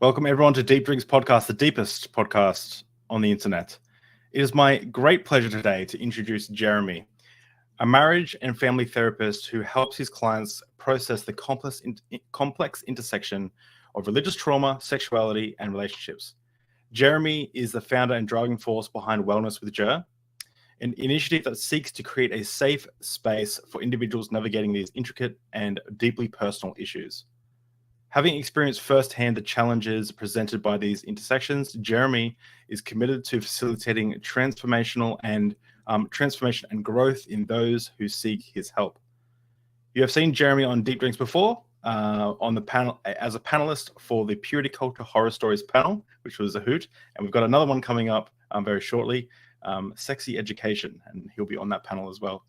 Welcome everyone to Deep Drinks Podcast, the deepest podcast on the internet. It is my great pleasure today to introduce Jeremy, a marriage and family therapist who helps his clients process the complex intersection of religious trauma, sexuality, and relationships. Jeremy is the founder and driving force behind Wellness with Jer, an initiative that seeks to create a safe space for individuals navigating these intricate and deeply personal issues. Having experienced firsthand the challenges presented by these intersections, Jeremy is committed to facilitating transformation and growth in those who seek his help. You have seen Jeremy on Deep Drinks before, on the panel as a panelist for the Purity Culture Horror Stories panel, which was a hoot, and we've got another one coming up very shortly, Sexy Education, and he'll be on that panel as well.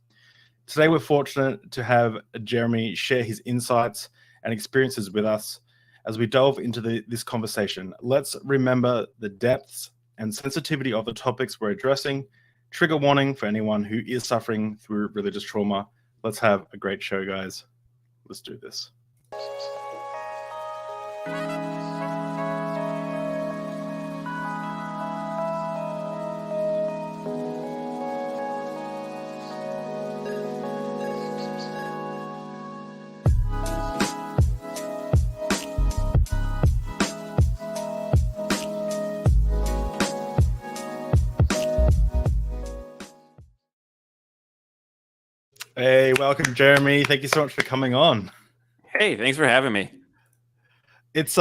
Today, we're fortunate to have Jeremy share his insights and experiences with us as we delve into this conversation. Let's remember the depths and sensitivity of the topics we're addressing. Trigger warning for anyone who is suffering through religious trauma. Let's have a great show, guys. Let's do this. Hey, welcome, Jeremy. Thank you so much for coming on. Hey, thanks for having me. It's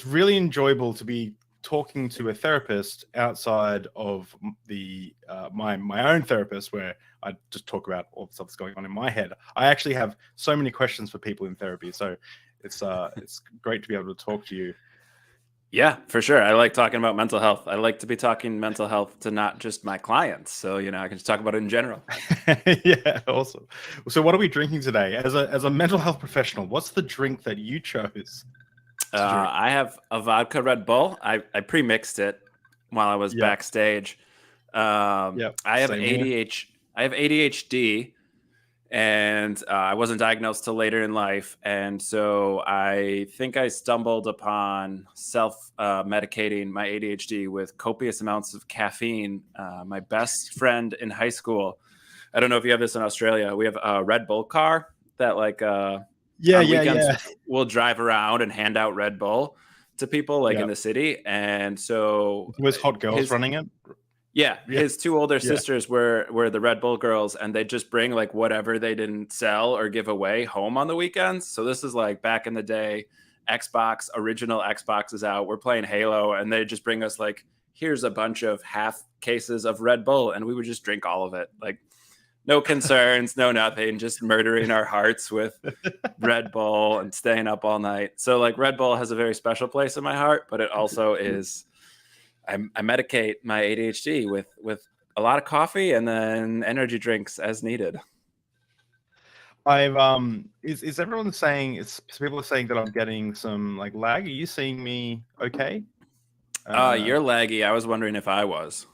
really enjoyable to be talking to a therapist outside of the my own therapist, where I just talk about all the stuff that's going on in my head. I actually have so many questions for people in therapy, so it's great to be able to talk to you. Yeah, for sure. I like talking about mental health. I like to be talking mental health to not just my clients. So, I can just talk about it in general. Yeah, awesome. So what are we drinking today? As a mental health professional, what's the drink that you chose? I have a vodka Red Bull. I pre-mixed it while I was backstage. I have ADHD. And I wasn't diagnosed till later in life. And so I think I stumbled upon self-medicating my ADHD with copious amounts of caffeine. My best friend in high school, I don't know if you have this in Australia, we have a Red Bull car that we'll drive around and hand out Red Bull to people in the city. And so it was hot girls running it. Yeah, his two older sisters were the Red Bull girls, and they just bring whatever they didn't sell or give away home on the weekends. So this is back in the day, original Xbox is out. We're playing Halo, and they just bring us here's a bunch of half cases of Red Bull, and we would just drink all of it. No concerns, no nothing, just murdering our hearts with Red Bull and staying up all night. So Red Bull has a very special place in my heart, but it also is... I medicate my ADHD with a lot of coffee and then energy drinks as needed. Is everyone saying people are saying that I'm getting some lag? Are you seeing me okay? You're laggy. I was wondering if I was.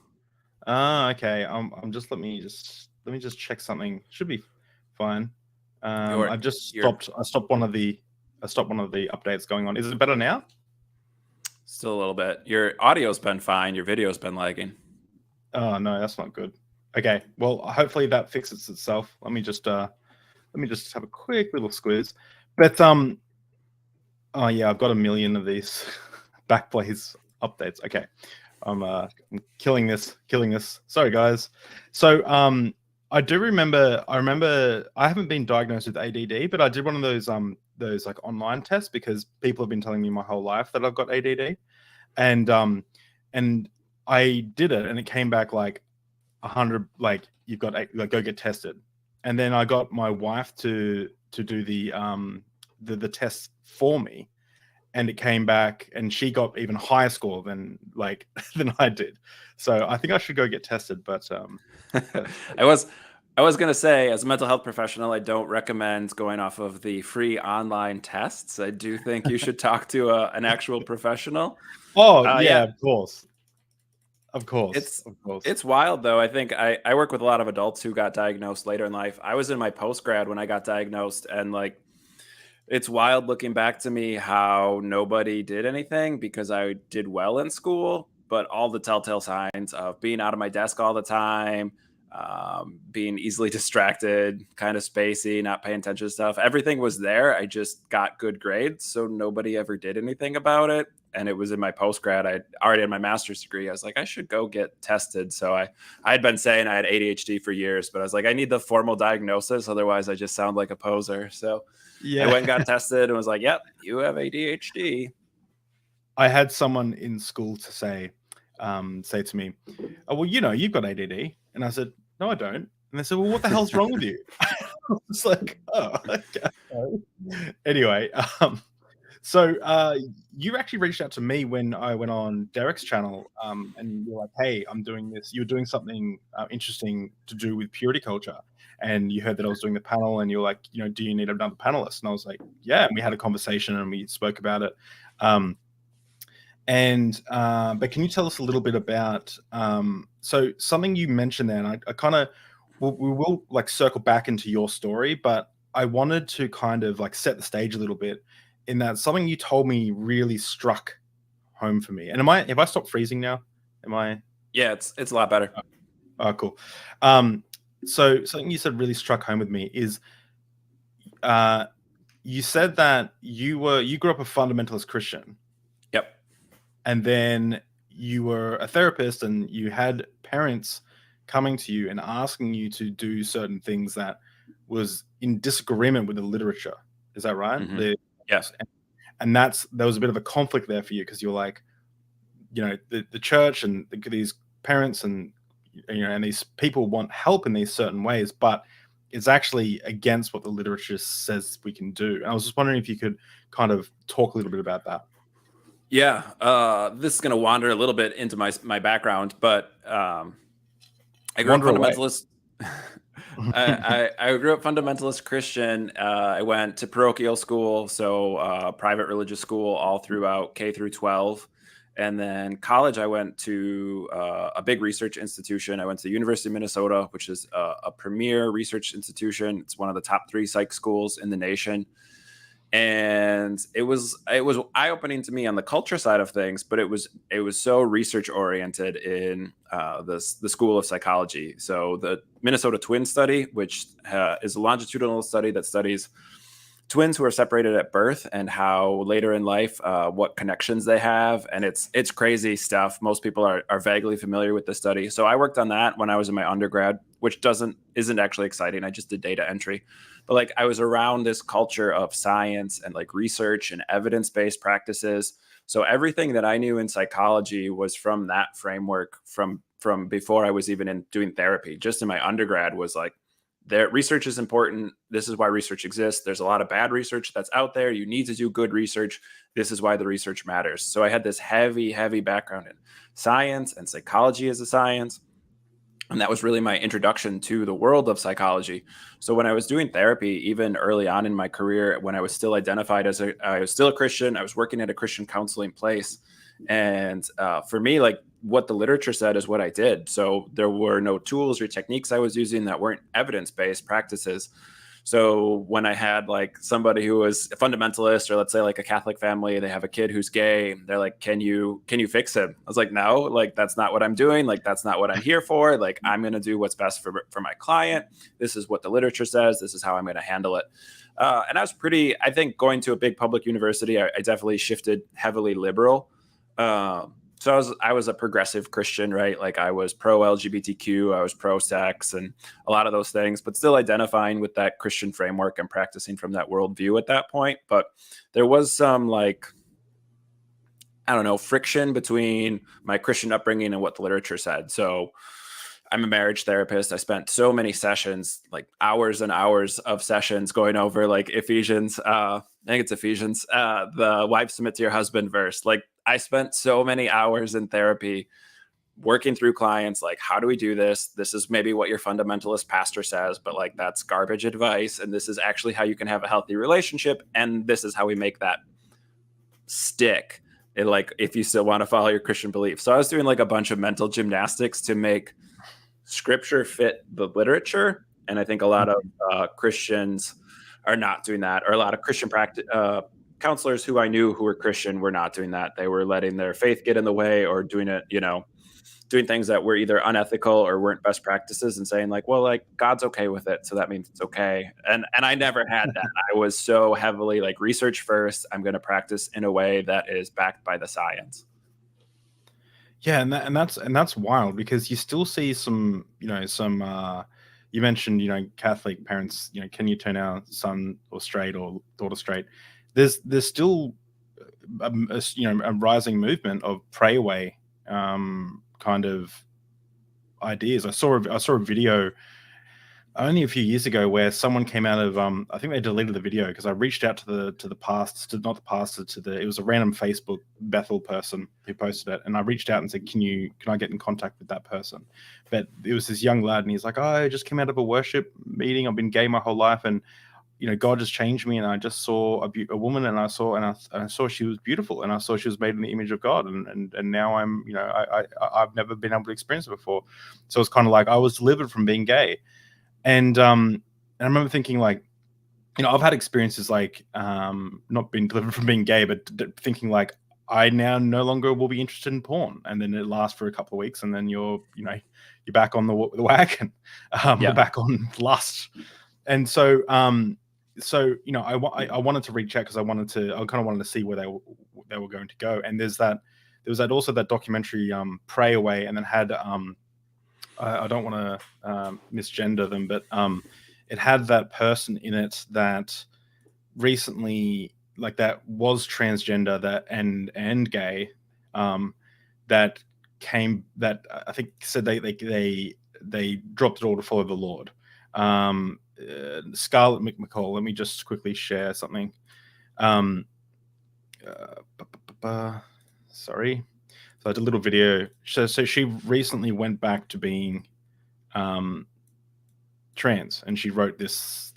Okay. I'm just let me just check something. Should be fine. I stopped one of the updates going on. Is it better now? Still a little bit. Your audio's been fine. Your video's been lagging. Oh no, that's not good. Okay, well, hopefully that fixes itself. Let me just have a quick little squeeze. But oh yeah, I've got a million of these Backblaze updates. Okay, I'm killing this. Sorry guys. So I remember I haven't been diagnosed with ADD, but I did one of those online tests because people have been telling me my whole life that I've got ADD, and I did it and it came back 100. You've got go get tested, and then I got my wife to do the test for me, and it came back and she got even higher score than than I did. So I think I should go get tested, but I was going to say, as a mental health professional, I don't recommend going off of the free online tests. I do think you should talk to an actual professional. Oh, yeah, of course. It's wild, though. I think I work with a lot of adults who got diagnosed later in life. I was in my post-grad when I got diagnosed, and It's wild looking back to me how nobody did anything because I did well in school, but all the telltale signs of being out of my desk all the time, being easily distracted, kind of spacey, not paying attention to stuff. Everything was there. I just got good grades, so nobody ever did anything about it. And it was in my post grad. I already had my master's degree. I was like, I should go get tested. So I had been saying I had ADHD for years, but I was like, I need the formal diagnosis. Otherwise, I just sound like a poser. So I went and got tested and was like, yep, you have ADHD. I had someone in school to say to me, oh, well, you've got ADD. And I said, no, I don't. And they said, well, what the hell's wrong with you? It's like, oh, okay. Anyway, so you actually reached out to me when I went on Derek's channel, and you're like, hey, I'm doing this. You're doing something interesting to do with purity culture. And you heard that I was doing the panel, and you're like, do you need another panelist? And I was like, yeah. And we had a conversation and we spoke about it. But can you tell us a little bit about, so something you mentioned there, and I kind of, we will like circle back into your story, but I wanted to kind of like set the stage a little bit in that something you told me really struck home for me. And have I stopped freezing now? Am I? Yeah, it's a lot better. Oh, cool. So something you said really struck home with me is, you said that you grew up a fundamentalist Christian. Yep. And then you were a therapist and you had parents coming to you and asking you to do certain things that was in disagreement with the literature. Is that right? Mm-hmm. Yes. And there was a bit of a conflict there for you because you're like, the church and these parents and and these people want help in these certain ways, but it's actually against what the literature says we can do. And I was just wondering if you could kind of talk a little bit about that. Yeah, this is going to wander a little bit into my background, but I grew up fundamentalist. I grew up fundamentalist Christian. I went to parochial school, so private religious school all throughout K through 12. And then college, I went to a big research institution. I went to the University of Minnesota, which is a premier research institution. It's one of the top 3 psych schools in the nation. And it was eye-opening to me on the culture side of things, but it was so research oriented in the School of Psychology. So the Minnesota Twin Study, which is a longitudinal study that studies twins who are separated at birth and how later in life, what connections they have. And it's crazy stuff. Most people are vaguely familiar with the study. So I worked on that when I was in my undergrad, which isn't actually exciting. I just did data entry. But like I was around this culture of science and like research and evidence-based practices. So everything that I knew in psychology was from that framework from before I was even doing therapy. Just in my undergrad was like, research is important. This is why research exists. There's a lot of bad research that's out there. You need to do good research. This is why the research matters. So I had this heavy, heavy background in science and psychology as a science. And that was really my introduction to the world of psychology. So when I was doing therapy, even early on in my career, when I was still identified as I was still a Christian, I was working at a Christian counseling place. And for me, like what the literature said is what I did. So there were no tools or techniques I was using that weren't evidence-based practices. So when I had like somebody who was a fundamentalist, or let's say like a Catholic family, they have a kid who's gay, they're like, can you fix him? I was like, no, like, that's not what I'm doing. Like, that's not what I'm here for. Like, I'm going to do what's best for my client. This is what the literature says. This is how I'm going to handle it. And I was I think going to a big public university, I definitely shifted heavily liberal. So I was a progressive Christian, right? Like I was pro LGBTQ, I was pro sex and a lot of those things, but still identifying with that Christian framework and practicing from that worldview at that point. But there was some like, I don't know, friction between my Christian upbringing and what the literature said. So I'm a marriage therapist. I spent so many sessions, like hours and hours of sessions going over like Ephesians. I think it's Ephesians, the wives submit to your husband verse. Like I spent so many hours in therapy working through clients. Like, how do we do this? This is maybe what your fundamentalist pastor says, but like that's garbage advice. And this is actually how you can have a healthy relationship. And this is how we make that stick. And like, if you still want to follow your Christian beliefs. So I was doing like a bunch of mental gymnastics to make scripture fit the literature. And I think a lot of Christians are not doing that, or a lot of Christian counselors who I knew who were Christian were not doing that. They were letting their faith get in the way, or doing it, doing things that were either unethical or weren't best practices, and saying like, well, like God's okay with it, so that means it's okay. And I never had that. I was so heavily like research first. I'm going to practice in a way that is backed by the science. Yeah, and that's wild, because you still see some, you mentioned, Catholic parents, can you turn our son or straight or daughter straight? There's still a rising movement of Prayeraway kind of ideas. I saw a video only a few years ago where someone came out of I think they deleted the video, because I reached out to the pastor, not the pastor, it was a random Facebook Bethel person who posted it, and I reached out and said, can I get in contact with that person? But it was this young lad, and he's like, oh, I just came out of a worship meeting, I've been gay my whole life, and God just changed me, and I just saw a woman, and I saw she was beautiful, and I saw she was made in the image of God, and now I'm, I've never been able to experience it before. So it's kind of like I was delivered from being gay. And I remember thinking, like, I've had experiences like not being delivered from being gay, but thinking like, I now no longer will be interested in porn, and then it lasts for a couple of weeks, and then you're back on the wagon, you're back on lust. And so I wanted to reach out, because I kind of wanted to see where they were going to go. And there was also that documentary Prayeraway, and then had I don't want to misgender them, but it had that person in it that recently, like, that was transgender, and gay, that I think said they dropped it all to follow the Lord. Scarlett McCall. Let me just quickly share something. Sorry. So I did a little video. So she recently went back to being trans, and she wrote this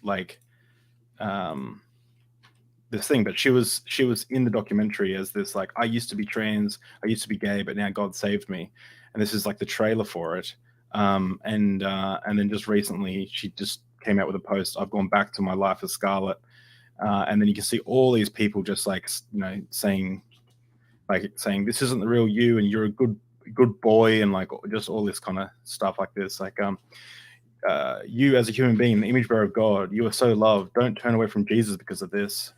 this thing, but she was in the documentary as this, like, I used to be trans, I used to be gay, but now God saved me. And this is like the trailer for it. And then just recently she just came out with a post, I've gone back to my life as Scarlett. And then you can see all these people just like, saying this isn't the real you, and you're a good boy, and like just all this kind of stuff like this. Like, you as a human being, the image bearer of God, you are so loved. Don't turn away from Jesus because of this.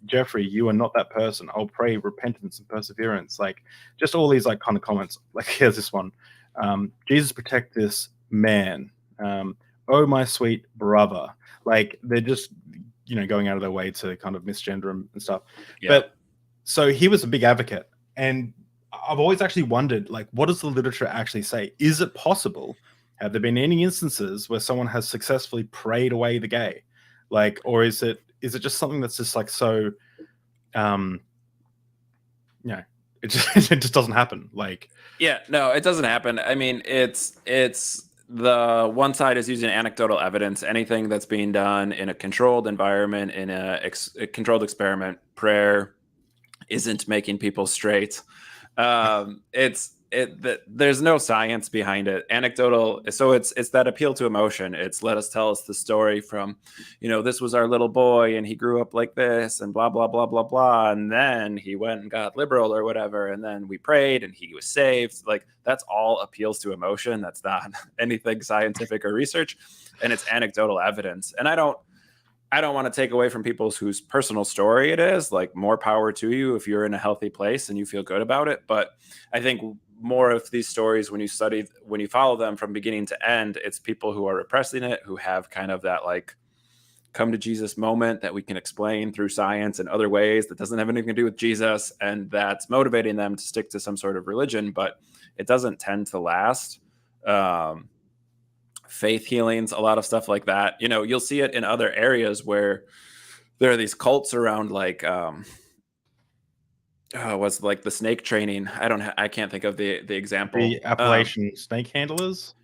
Jeffrey, you are not that person. I'll pray repentance and perseverance. Like, just all these like kind of comments. Like, here's this one. Jesus, protect this man. Oh, my sweet brother. Like, they're just, going out of their way to kind of misgender him and stuff. Yeah. But so he was a big advocate. And I've always actually wondered, like, what does the literature actually say? Is it possible? Have there been any instances where someone has successfully prayed away the gay? Like, or is it just something that's just like so, it just doesn't happen. Like, yeah, no, it doesn't happen. I mean, it's the one side is using anecdotal evidence. Anything that's being done in a controlled environment, in a controlled experiment, prayer isn't making people straight. There's no science behind it. Anecdotal. So it's that appeal to emotion. It's tell us the story from, this was our little boy and he grew up like this and blah, blah, blah, blah, blah. And then he went and got liberal or whatever. And then we prayed and he was saved. Like, that's all appeals to emotion. That's not anything scientific or research. And it's anecdotal evidence. And I don't want to take away from people's whose personal story it is. Like, more power to you if you're in a healthy place and you feel good about it. But I think more of these stories, when you follow them from beginning to end, it's people who are repressing it, who have kind of that like come to Jesus moment that we can explain through science and other ways that doesn't have anything to do with Jesus, and that's motivating them to stick to some sort of religion, but it doesn't tend to last. Faith healings, a lot of stuff like that. You'll see it in other areas where there are these cults around, like was like the snake training. I can't think of the example. The Appalachian snake handlers.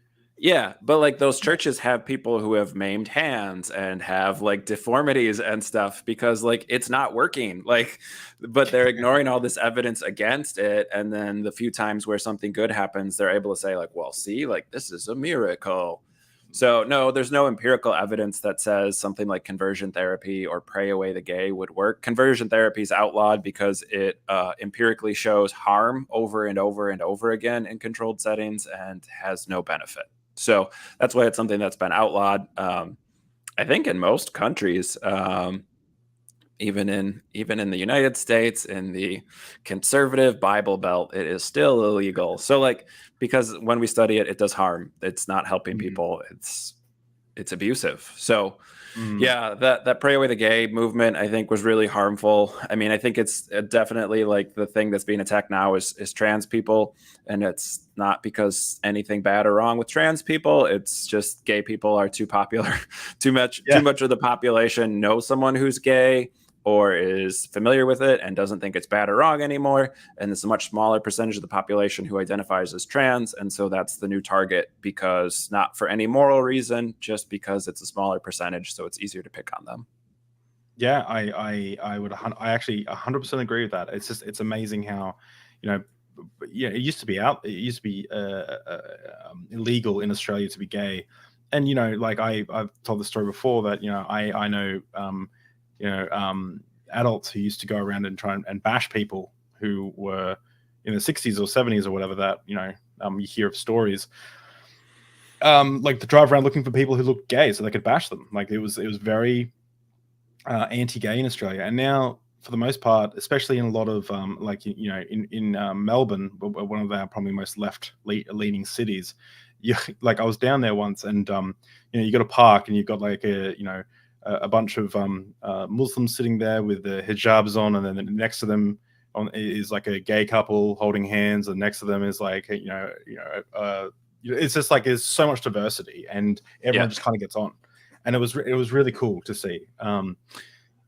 Yeah, but like those churches have people who have maimed hands and have like deformities and stuff because like it's not working. Like, but they're ignoring all this evidence against it. And then the few times where something good happens, they're able to say like, well, see, like this is a miracle. So no, there's no empirical evidence that says something like conversion therapy or Prayeraway the gay would work. Conversion therapy is outlawed because it empirically shows harm over and over and over again in controlled settings and has no benefit. So that's why it's something that's been outlawed. I think in most countries, even in the United States, in the conservative Bible Belt, it is still illegal. So like, because when we study it, it does harm. It's not helping people. It's abusive. So yeah, that Prayeraway the gay movement, I think, was really harmful. I mean, I think it's definitely like the thing that's being attacked now is trans people, and it's not because anything bad or wrong with trans people. It's just gay people are too popular. Too much of the population knows someone who's gay or is familiar with it and doesn't think it's bad or wrong anymore. And it's a much smaller percentage of the population who identifies as trans. And so that's the new target, because not for any moral reason, just because it's a smaller percentage. So it's easier to pick on them. Yeah, I actually 100% agree with that. It's amazing how, it used to be illegal in Australia to be gay. And, like I've told the story before that, I know, adults who used to go around and try and bash people who were in the 60s or 70s or whatever, that, you hear of stories, like to drive around looking for people who looked gay so they could bash them. Like it was very anti-gay in Australia. And now, for the most part, especially in a lot of in Melbourne, one of our probably most left-leaning cities, like I was down there once, and you got a park and you've got like a bunch of Muslims sitting there with the hijabs on, and then next to them is like a gay couple holding hands, and next to them is like it's just like there's so much diversity, and everyone just kind of gets on, and it was really cool to see.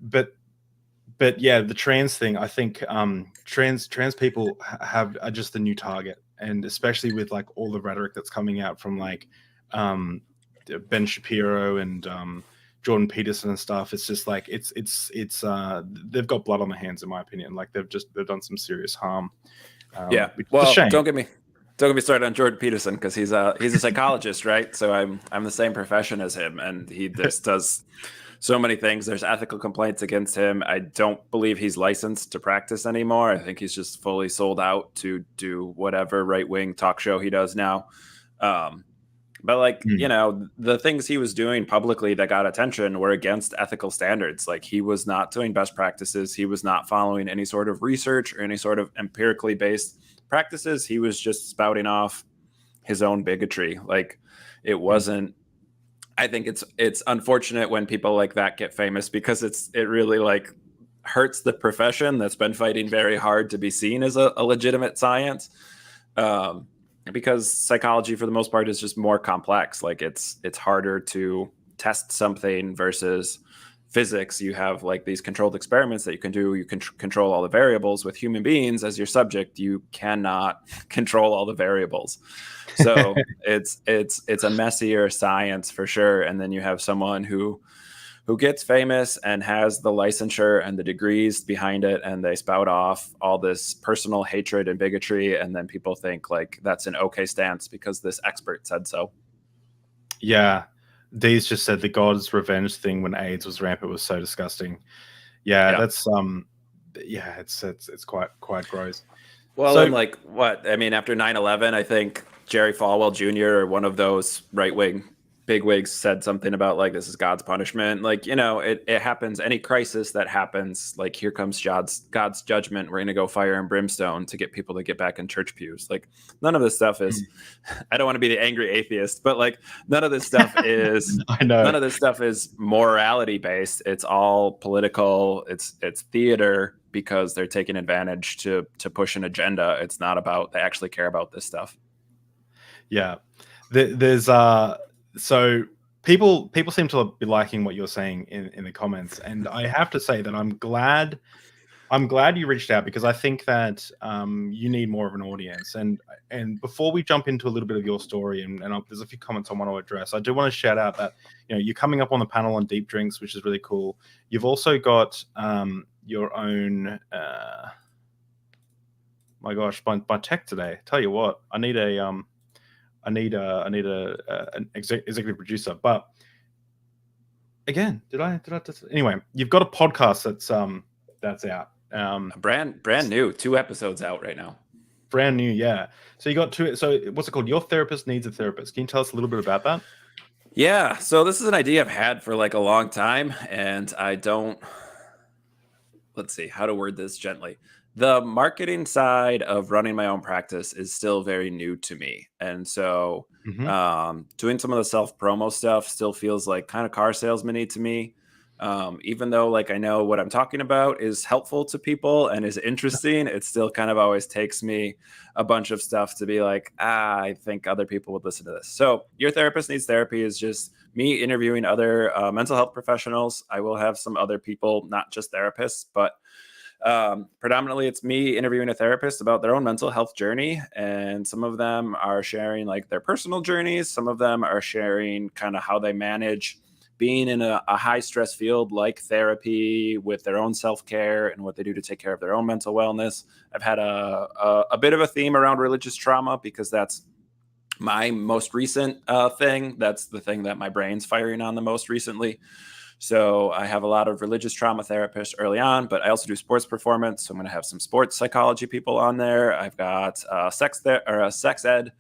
But yeah, the trans thing, I think trans people are just the new target, and especially with like all the rhetoric that's coming out from like Ben Shapiro and Jordan Peterson and stuff. It's just like it's they've got blood on their hands, in my opinion. Like they've done some serious harm. Well, don't get me started on Jordan Peterson, because he's a psychologist, right? So I'm the same profession as him, and he just does so many things. There's ethical complaints against him. I don't believe he's licensed to practice anymore. I think he's just fully sold out to do whatever right-wing talk show he does now. But like, the things he was doing publicly that got attention were against ethical standards. Like he was not doing best practices. He was not following any sort of research or any sort of empirically based practices. He was just spouting off his own bigotry. Like it wasn't, I think it's unfortunate when people like that get famous, because it really like hurts the profession that's been fighting very hard to be seen as a legitimate science. Because psychology, for the most part, is just more complex. Like it's harder to test something versus physics. You have like these controlled experiments that you can do. You can control all the variables. With human beings as your subject, you cannot control all the variables. So it's a messier science for sure. And then you have someone who gets famous and has the licensure and the degrees behind it, and they spout off all this personal hatred and bigotry, and then people think like that's an okay stance because this expert said so. Yeah, Dee's just said the God's revenge thing when AIDS was rampant was so disgusting. Yeah. That's it's quite gross. Well, so, and like what I mean, after 9/11, I think Jerry Falwell Jr. or one of those right-wing bigwigs said something about like, this is God's punishment. Like, it happens. Any crisis that happens, like, here comes God's judgment. We're going to go fire and brimstone to get people to get back in church pews. Like, none of this stuff is, I don't want to be the angry atheist, but like, none of this stuff is, I know. None of this stuff is morality based. It's all political. It's theater, because they're taking advantage to push an agenda. It's not about, they actually care about this stuff. Yeah. There's, so people seem to be liking what you're saying in the comments, and I have to say that I'm glad you reached out, because I think that you need more of an audience. And before we jump into a little bit of your story, and there's a few comments I want to address, I do want to shout out that you're coming up on the panel on deep drinks, which is really cool. You've also got your own. My gosh, my tech today. Tell you what, I need a I need an executive producer. But again, did I anyway? You've got a podcast that's out. Brand new, 2 episodes out right now. Brand new, yeah. So you got 2. So what's it called? Your Therapist Needs a Therapist. Can you tell us a little bit about that? Yeah. So this is an idea I've had for like a long time, and I don't. Let's see how to word this gently. The marketing side of running my own practice is still very new to me. And so doing some of the self promo stuff still feels like kind of car salesman-y to me. Even though like I know what I'm talking about is helpful to people and is interesting, it still kind of always takes me a bunch of stuff to be like, I think other people would listen to this. So Your Therapist Needs Therapy is just me interviewing other mental health professionals. I will have some other people, not just therapists, but predominantly it's me interviewing a therapist about their own mental health journey. And some of them are sharing like their personal journeys. Some of them are sharing kind of how they manage being in a high stress field like therapy with their own self-care and what they do to take care of their own mental wellness. I've had a bit of a theme around religious trauma because that's my most recent thing. That's the thing that my brain's firing on the most recently. So I have a lot of religious trauma therapists early on, but I also do sports performance. So I'm going to have some sports psychology people on there. I've got a sex ed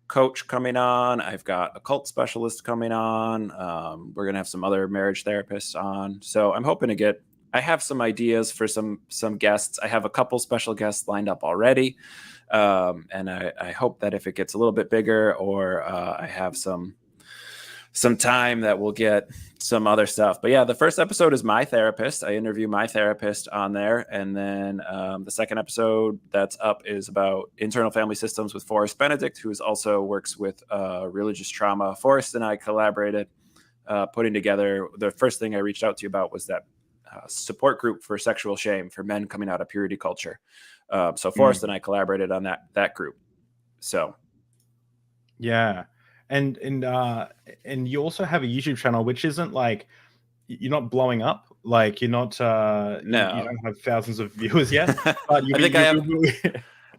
coach coming on. I've got a cult specialist coming on. We're going to have some other marriage therapists on. So I'm hoping to I have some ideas for some guests. I have a couple special guests lined up already. And I hope that if it gets a little bit bigger or I have some time that we'll get some other stuff. But yeah, the first episode is my therapist. I interview my therapist on there. And then the second episode that's up is about internal family systems with Forrest Benedict, who also works with religious trauma. Forrest and I collaborated putting together. The first thing I reached out to you about was that support group for sexual shame for men coming out of purity culture. So Forrest and I collaborated on that group. So yeah. And you also have a YouTube channel, which isn't like you're not blowing up, like you're not no, you don't have thousands of viewers yet. But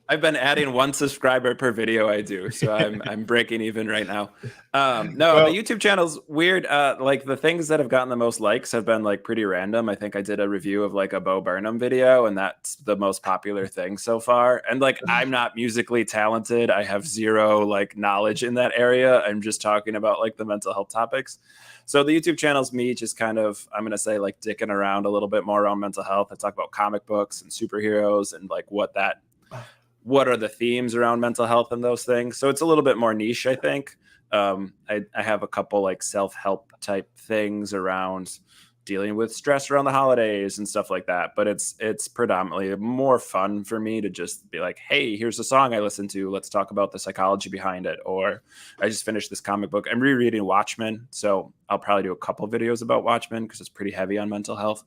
I've been adding 1 subscriber per video I do, so I'm breaking even right now. The YouTube channel's weird. Like the things that have gotten the most likes have been like pretty random. I think I did a review of like a Bo Burnham video, and that's the most popular thing so far. And like I'm not musically talented. I have zero like knowledge in that area. I'm just talking about like the mental health topics. So the YouTube channel's me just kind of, I'm going to say like dicking around a little bit more around mental health. I talk about comic books and superheroes and like what are the themes around mental health and those things. So it's a little bit more niche, I think. I have a couple like self-help type things around dealing with stress around the holidays and stuff like that. But it's predominantly more fun for me to just be like, hey, here's a song I listened to. Let's talk about the psychology behind it. Or I just finished this comic book. I'm rereading Watchmen. So I'll probably do a couple videos about Watchmen because it's pretty heavy on mental health.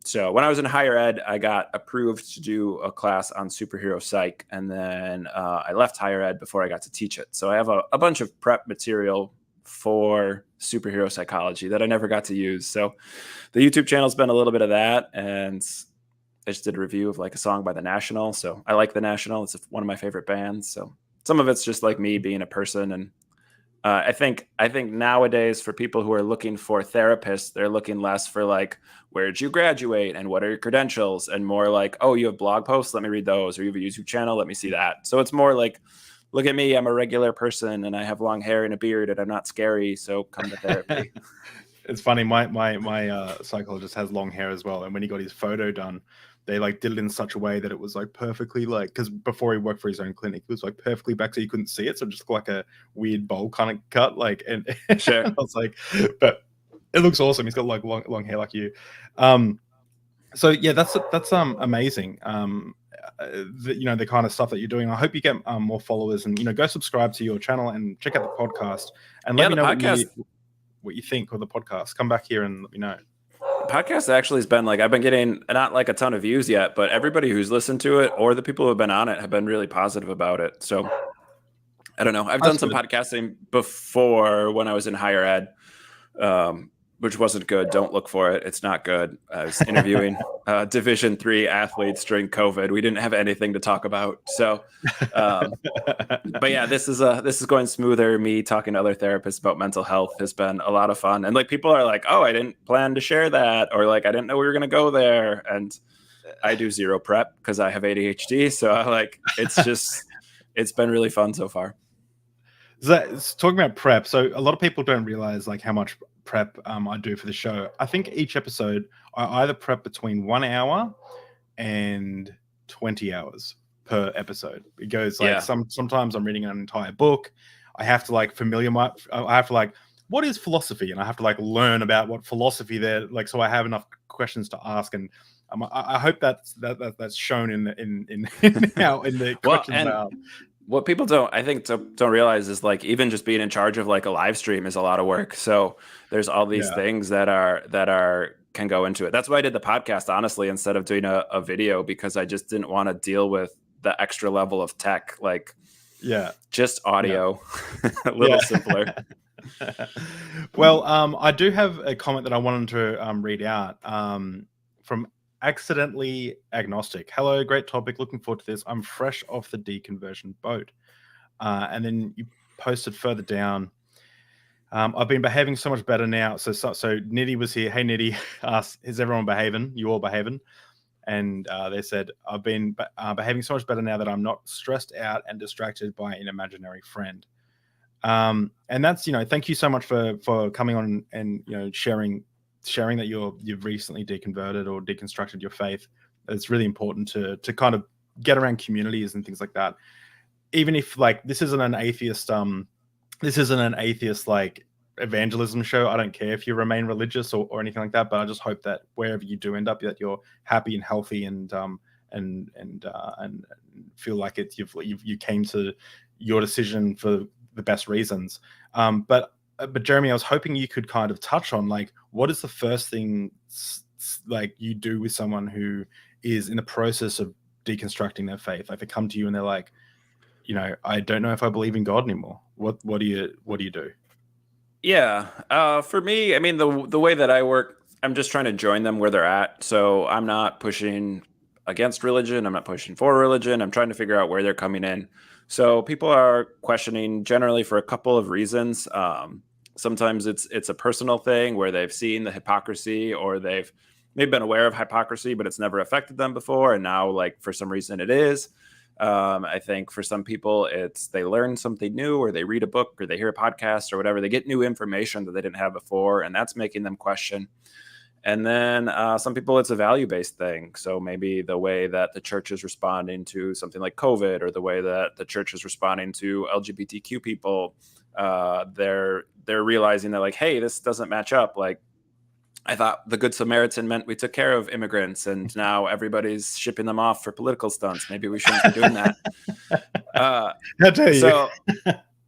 So when I was in higher ed, I got approved to do a class on superhero psych. And then I left higher ed before I got to teach it. So I have a bunch of prep material for superhero psychology that I never got to use. So the YouTube channel's been a little bit of that. And I just did a review of like a song by The National. So I like The National. It's one of my favorite bands. So some of it's just like me being a person. And I think nowadays for people who are looking for therapists, they're looking less for like, where did you graduate and what are your credentials, and more like, oh, you have blog posts, let me read those, or you have a YouTube channel, let me see that. So it's more like, look at me, I'm a regular person and I have long hair and a beard and I'm not scary, so come to therapy. It's funny, my psychologist has long hair as well, and when he got his photo done, they like did it in such a way that it was like perfectly like, because before he worked for his own clinic, it was like perfectly back so you couldn't see it, so just like a weird bowl kind of cut, like, and sure. I was like, but it looks awesome. He's got like long hair like you. So yeah, that's amazing. The kind of stuff that you're doing. I hope you get more followers, and go subscribe to your channel and check out the podcast, and let me know what you think of the podcast. Come back here and let me know. Podcast actually has been like, I've been getting not like a ton of views yet, but everybody who's listened to it or the people who have been on it have been really positive about it. So I don't know. I've done some podcasting before when I was in higher ed. which wasn't good. Don't look for it. It's not good. I was interviewing Division III athletes during COVID. We didn't have anything to talk about. So, but yeah, this is going smoother. Me talking to other therapists about mental health has been a lot of fun. And like people are like, oh, I didn't plan to share that, or like I didn't know we were going to go there. And I do zero prep because I have ADHD. So it's been really fun so far. Talking about prep, so a lot of people don't realize like how much prep I do for the show. I think each episode I either prep between 1 hour and 20 hours per episode. It goes like sometimes I'm reading an entire book. I have to like what is philosophy, and I have to like learn about what philosophy there like, so I have enough questions to ask. And I hope that's shown in the questions. What people don't realize is like even just being in charge of like a live stream is a lot of work. So there's all these things that can go into it. That's why I did the podcast, honestly, instead of doing a video, because I just didn't want to deal with the extra level of tech, like just audio, a little simpler. Well, I do have a comment that I wanted to read out from Accidentally Agnostic. Hello, great topic. Looking forward to this. I'm fresh off the deconversion boat. And then you posted further down. I've been behaving so much better now. So Nitty was here. Hey, Nitty, asked, is everyone behaving? You all behaving? And they said, I've been behaving so much better now that I'm not stressed out and distracted by an imaginary friend. And that's, thank you so much for coming on and, sharing that you've recently deconverted or deconstructed your faith. It's really important to kind of get around communities and things like that. Even if like this isn't an atheist like evangelism show. I don't care if you remain religious or anything like that, but I just hope that wherever you do end up, that you're happy and healthy and feel like you came to your decision for the best reasons. But Jeremy, I was hoping you could kind of touch on like, what is the first thing like you do with someone who is in the process of deconstructing their faith? Like they come to you and they're like, I don't know if I believe in God anymore. What do you do? Yeah. For me, I mean, the way that I work, I'm just trying to join them where they're at. So I'm not pushing against religion. I'm not pushing for religion. I'm trying to figure out where they're coming in. So people are questioning generally for a couple of reasons. Sometimes it's a personal thing where they've seen the hypocrisy, or they've maybe been aware of hypocrisy, but it's never affected them before. And now, like, for some reason it is. I think for some people, it's they learn something new, or they read a book, or they hear a podcast or whatever. They get new information that they didn't have before, and that's making them question. And then some people, it's a value-based thing. So maybe the way that the church is responding to something like COVID, or the way that the church is responding to LGBTQ people, they're realizing that like, hey, this doesn't match up. Like, I thought the Good Samaritan meant we took care of immigrants, and now everybody's shipping them off for political stunts. Maybe we shouldn't be doing that. I'll tell you.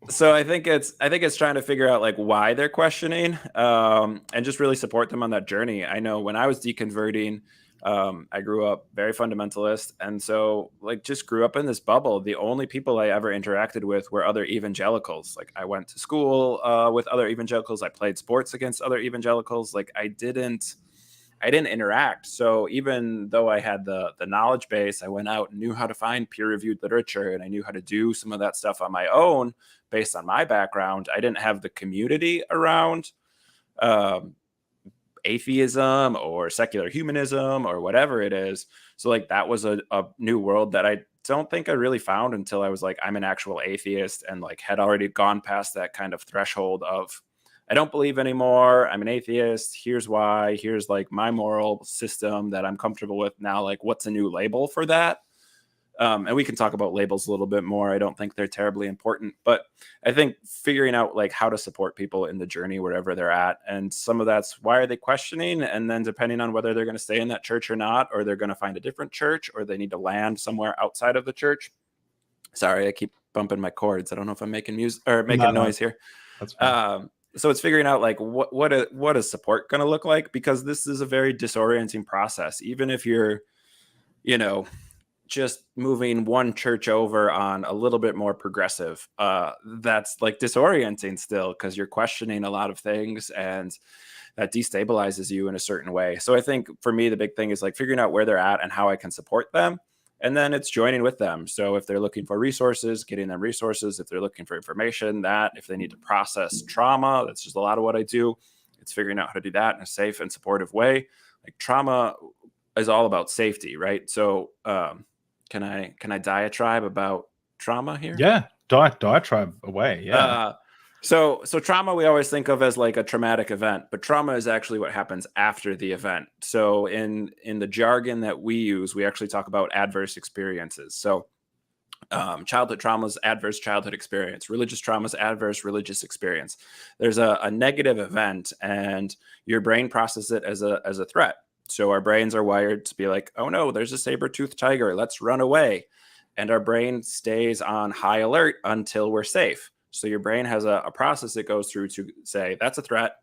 So I think it's trying to figure out like why they're questioning, and just really support them on that journey. I know when I was deconverting, I grew up very fundamentalist, and so like just grew up in this bubble. The only people I ever interacted with were other evangelicals. Like I went to school with other evangelicals. I played sports against other evangelicals. Like I didn't interact. So even though I had the knowledge base, I went out and knew how to find peer-reviewed literature, and I knew how to do some of that stuff on my own based on my background. I didn't have the community around atheism or secular humanism or whatever it is. So like that was a new world that I don't think I really found until I was like, I'm an actual atheist, and like had already gone past that kind of threshold of, I don't believe anymore. I'm an atheist. Here's why. Here's like my moral system that I'm comfortable with now. Like, what's a new label for that? And we can talk about labels a little bit more. I don't think they're terribly important, but I think figuring out like how to support people in the journey wherever they're at. And some of that's why are they questioning? And then depending on whether they're going to stay in that church or not, or they're going to find a different church, or they need to land somewhere outside of the church. Sorry, I keep bumping my cords. I don't know if I'm making music or making noise here. That's fine. So it's figuring out like what is support going to look like, because this is a very disorienting process. Even if you're, just moving one church over on a little bit more progressive. That's like disorienting still, because you're questioning a lot of things, and that destabilizes you in a certain way. So I think for me, the big thing is like figuring out where they're at and how I can support them. And then it's joining with them. So if they're looking for resources, getting them resources. If they're looking for information, that. If they need to process trauma, that's just a lot of what I do. It's figuring out how to do that in a safe and supportive way. Like trauma is all about safety, right? So can I diatribe about trauma here? Yeah, diatribe away. Yeah. So trauma we always think of as like a traumatic event, but trauma is actually what happens after the event. So in the jargon that we use, we actually talk about adverse experiences. So childhood trauma's adverse childhood experience, religious trauma's adverse religious experience. There's a negative event, and your brain processes it as a threat. So our brains are wired to be like, oh no, there's a saber-toothed tiger, let's run away. And our brain stays on high alert until we're safe. So your brain has a process it goes through to say, that's a threat,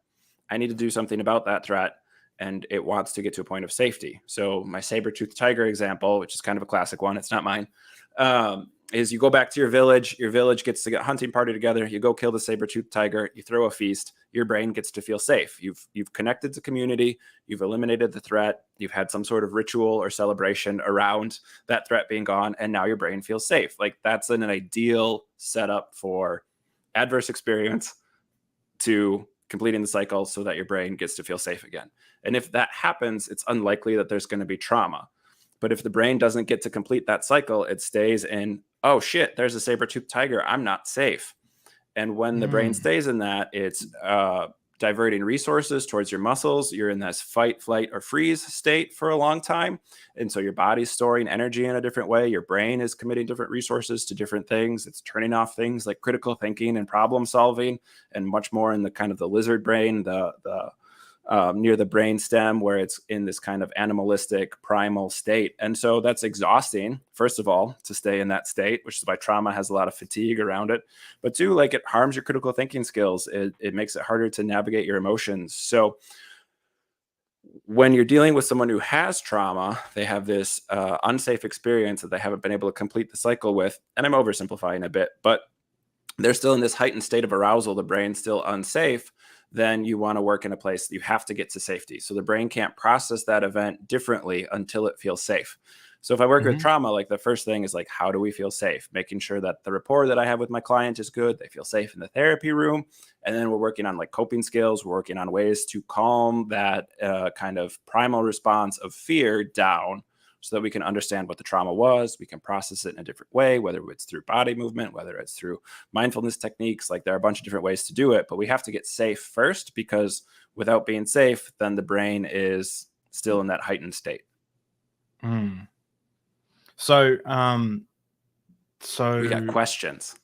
I need to do something about that threat. And it wants to get to a point of safety. So my saber-toothed tiger example, which is kind of a classic one, it's not mine, is you go back to your village gets to get a hunting party together, you go kill the saber-toothed tiger, you throw a feast, your brain gets to feel safe. You've connected to community, you've eliminated the threat, you've had some sort of ritual or celebration around that threat being gone, and now your brain feels safe. Like that's an ideal setup for adverse experience to completing the cycle so that your brain gets to feel safe again. And if that happens, it's unlikely that there's going to be trauma. But if the brain doesn't get to complete that cycle, it stays in, oh shit, there's a saber-toothed tiger, I'm not safe. And when the brain stays in that, it's diverting resources towards your muscles. You're in this fight, flight, or freeze state for a long time. And so your body's storing energy in a different way. Your brain is committing different resources to different things. It's turning off things like critical thinking and problem solving, and much more in the kind of the lizard brain, the near the brain stem, where it's in this kind of animalistic primal state. And so that's exhausting, first of all, to stay in that state, which is why trauma has a lot of fatigue around it. But two, like it harms your critical thinking skills. It makes it harder to navigate your emotions. So when you're dealing with someone who has trauma, they have this unsafe experience that they haven't been able to complete the cycle with. And I'm oversimplifying a bit, but they're still in this heightened state of arousal. The brain's still unsafe. Then you want to work in a place you have to get to safety. So the brain can't process that event differently until it feels safe. So if I work with trauma, like the first thing is like, how do we feel safe? Making sure that the rapport that I have with my client is good. They feel safe in the therapy room. And then we're working on like coping skills. We're working on ways to calm that kind of primal response of fear down, so that we can understand what the trauma was. We can process it in a different way, whether it's through body movement, whether it's through mindfulness techniques. Like there are a bunch of different ways to do it, but we have to get safe first, because without being safe, then the brain is still in that heightened state. So we got questions.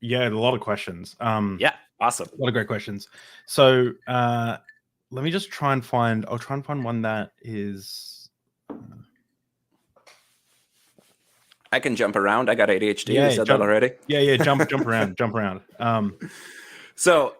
Yeah, a lot of questions. Yeah, awesome. A lot of great questions. So let me just try and find, I'll try and find one that is... I can jump around. I got ADHD. You said that already. Yeah. Jump around. So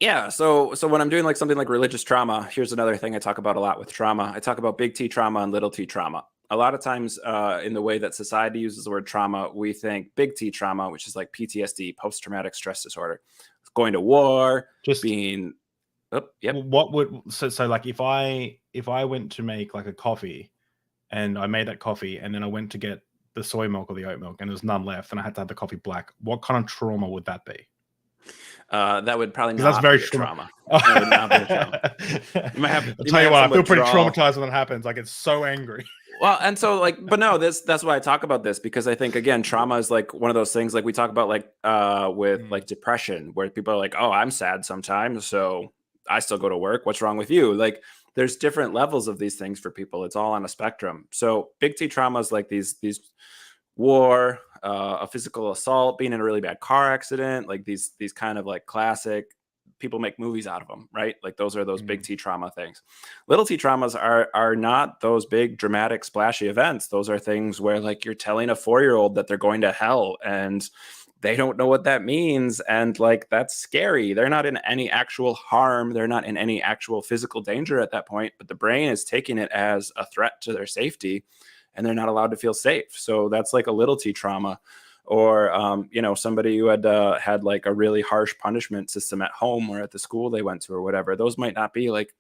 when I'm doing like something like religious trauma, here's another thing I talk about a lot with trauma. I talk about big T trauma and little T trauma. A lot of times in the way that society uses the word trauma, we think big T trauma, which is like PTSD, post-traumatic stress disorder, going to war, just being. What would so like if I went to make like a coffee, and I made that coffee, and then I went to get the soy milk or the oat milk, and there's none left, and I had to have the coffee black, what kind of trauma would that be? That would probably not be a trauma. That would not be a trauma. You might have. I'll tell you what, I feel pretty traumatized when that happens. Like it's so angry. Well, and so like, but no, that's why I talk about this, because I think again, trauma is like one of those things like we talk about like with like depression, where people are like, oh, I'm sad sometimes, so I still go to work. What's wrong with you? Like there's different levels of these things for people. It's all on a spectrum. So big T trauma is like these war, a physical assault, being in a really bad car accident, like these kind of like classic, people make movies out of them, right? Like those are those big T trauma things. Little T traumas are not those big dramatic splashy events. Those are things where like you're telling a 4-year-old that they're going to hell and they don't know what that means. And like, that's scary. They're not in any actual harm. They're not in any actual physical danger at that point, but the brain is taking it as a threat to their safety. and they're not allowed to feel safe. So that's like a little t trauma. Or somebody who had like a really harsh punishment system at home or at the school they went to or whatever. Those might not be like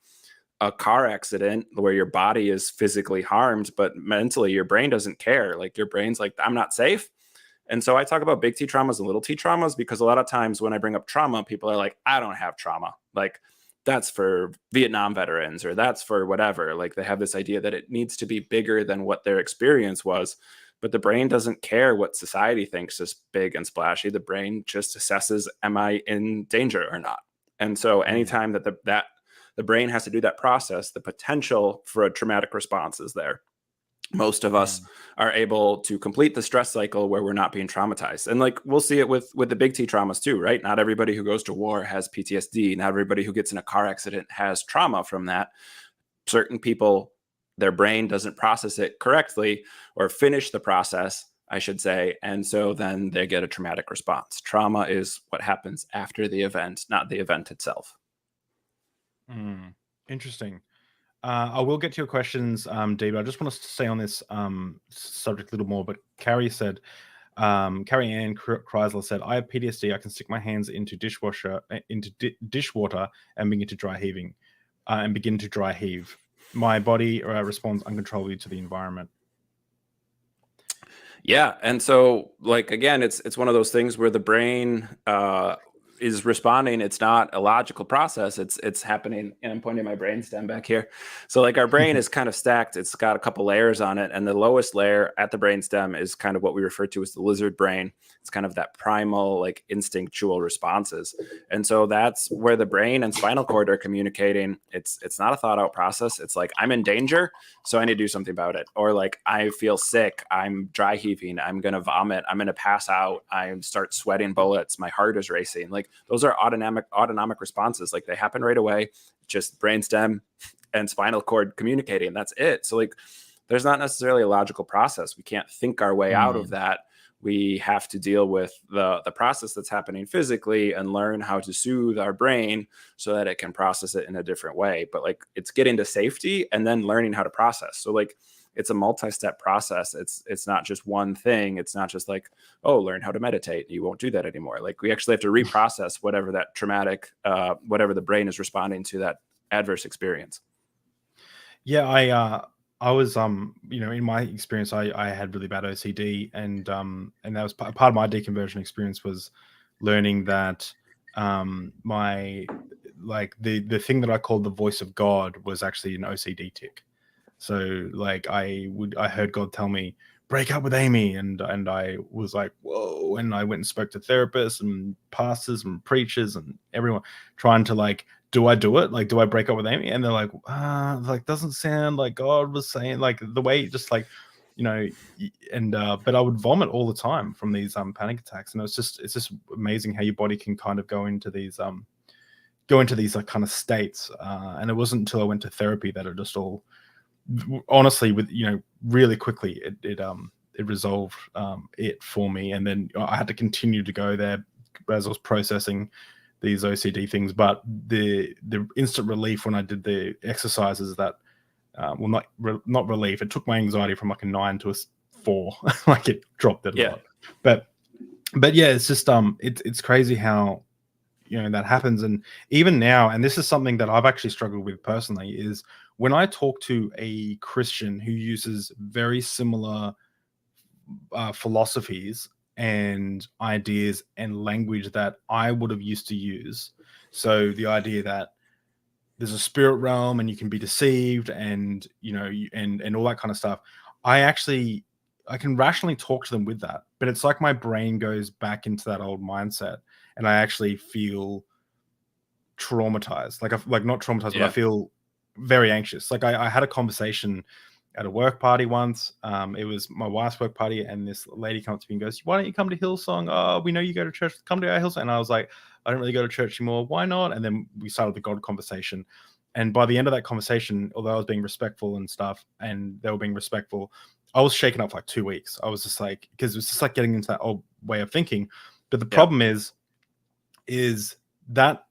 a car accident where your body is physically harmed, but mentally your brain doesn't care. Like your brain's like, I'm not safe. And so I talk about big T traumas and little T traumas because a lot of times when I bring up trauma, people are like, I don't have trauma. Like that's for Vietnam veterans or that's for whatever. Like they have this idea that it needs to be bigger than what their experience was. But the brain doesn't care what society thinks is big and splashy. The brain just assesses, am I in danger or not? And so anytime that the brain has to do that process, the potential for a traumatic response is there. Most of us are able to complete the stress cycle where we're not being traumatized. And like we'll see it with the big T traumas too, right? Not everybody who goes to war has PTSD. Not everybody who gets in a car accident has trauma from that. Certain people, their brain doesn't process it correctly or finish the process, I should say. And so then they get a traumatic response. Trauma is what happens after the event, not the event itself. Interesting. I will get to your questions, Dave. I just want us to stay on this subject a little more. But Carrie said, Carrie Ann Chrysler said, I have PTSD. I can stick my hands into dishwater and begin to dry heave. My body responds uncontrollably to the environment. Yeah. And so like, again, it's one of those things where the brain is responding. It's not a logical process. It's happening. And I'm pointing my brainstem back here. So like our brain is kind of stacked. It's got a couple layers on it. And the lowest layer at the brainstem is kind of what we refer to as the lizard brain. It's kind of that primal, like instinctual responses. And so that's where the brain and spinal cord are communicating. It's not a thought out process. It's like, I'm in danger, so I need to do something about it. Or like, I feel sick. I'm dry heaving. I'm going to vomit. I'm going to pass out. I start sweating bullets. My heart is racing. Like those are autonomic responses. Like they happen right away, just brainstem and spinal cord communicating. That's it. So like, there's not necessarily a logical process. We can't think our way out of that. We have to deal with the process that's happening physically and learn how to soothe our brain so that it can process it in a different way. But like it's getting to safety and then learning how to process. So like it's a multi-step process. It's not just one thing. It's not just like, oh, learn how to meditate. You won't do that anymore. Like we actually have to reprocess whatever that traumatic, whatever the brain is responding to that adverse experience. Yeah, I was in my experience, I had really bad OCD, and that was part of my deconversion experience was learning that my the thing that I called the voice of God was actually an OCD tick. So like I heard God tell me, break up with Amy, and I was like, whoa, and I went and spoke to therapists and pastors and preachers and everyone trying to like, do I do it? Like, do I break up with Amy? And they're like, doesn't sound like God was saying, like the way just like, and but I would vomit all the time from these panic attacks. And it's just amazing how your body can kind of go into these like kind of states. And it wasn't until I went to therapy that it just all, honestly, with really quickly it resolved it for me. And then I had to continue to go there as I was processing these OCD things, but the instant relief when I did the exercises that not relief, it took my anxiety from like a 9 to a 4. Like it dropped it a lot. But yeah, it's just it's crazy how that happens. And even now, and this is something that I've actually struggled with personally, is when I talk to a Christian who uses very similar philosophies and ideas and language that I would have used to use. So the idea that there's a spirit realm and you can be deceived and and all that kind of stuff. I can rationally talk to them with that, but it's like my brain goes back into that old mindset and I actually feel traumatized. Like not traumatized, but I feel very anxious. Like I had a conversation at a work party once. It was my wife's work party, and this lady comes to me and goes, "Why don't you come to Hillsong? Oh, we know you go to church. Come to our Hillsong." And I was like, "I don't really go to church anymore. Why not?" And then we started the God conversation. And by the end of that conversation, although I was being respectful and stuff, and they were being respectful, I was shaken up for like 2 weeks. I was just like, because it was just like getting into that old way of thinking. But the problem is that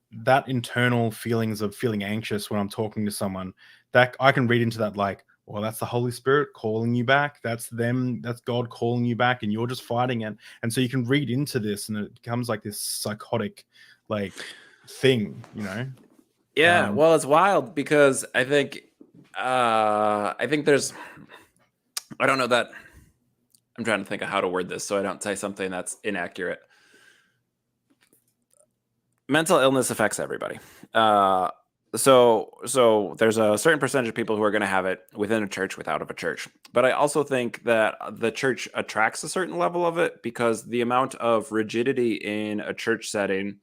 internal feelings of feeling anxious when I'm talking to someone, that I can read into that like, well, that's the Holy Spirit calling you back. That's God calling you back, and you're just fighting it. And so you can read into this, and it becomes like this psychotic, like, thing, you know? Yeah, well, it's wild because I think there's, I don't know that, I'm trying to think of how to word this so I don't say something that's inaccurate. Mental illness affects everybody. So there's a certain percentage of people who are going to have it within a church, without of a church. But I also think that the church attracts a certain level of it because the amount of rigidity in a church setting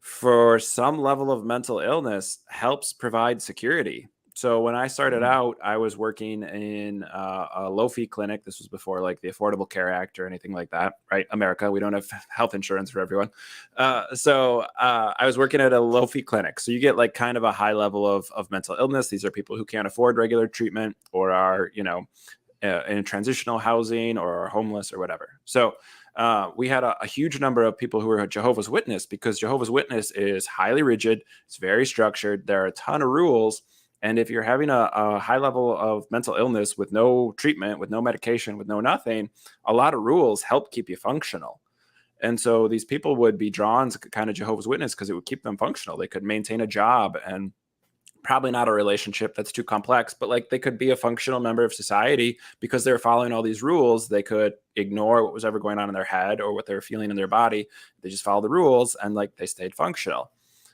for some level of mental illness helps provide security. So when I started out, I was working in a low-fee clinic. This was before like the Affordable Care Act or anything like that, right? America, we don't have health insurance for everyone. So I was working at a low-fee clinic. So you get like kind of a high level of mental illness. These are people who can't afford regular treatment or are, in transitional housing or are homeless or whatever. So we had a huge number of people who were Jehovah's Witness because Jehovah's Witness is highly rigid. It's very structured. There are a ton of rules. And if you're having a high level of mental illness with no treatment, with no medication, with no nothing, a lot of rules help keep you functional. And so these people would be drawn to kind of Jehovah's Witness because it would keep them functional. They could maintain a job and probably not a relationship that's too complex, but like they could be a functional member of society because they're following all these rules. They could ignore what was ever going on in their head or what they were feeling in their body. They just follow the rules and like they stayed functional.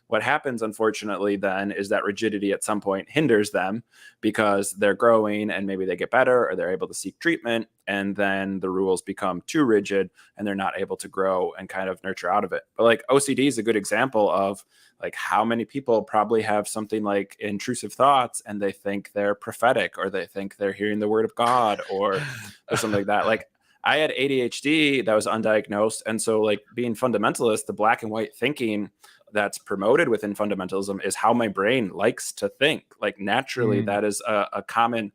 What happens, unfortunately, then is that rigidity at some point hinders them because they're growing and maybe they get better or they're able to seek treatment. And then the rules become too rigid and they're not able to grow and kind of nurture out of it. But like OCD is a good example of like how many people probably have something like intrusive thoughts and they think they're prophetic or they think they're hearing the word of God or something like that. Like I had ADHD that was undiagnosed. And so like being fundamentalist, the black and white thinking that's promoted within fundamentalism is how my brain likes to think. Like naturally, that is a common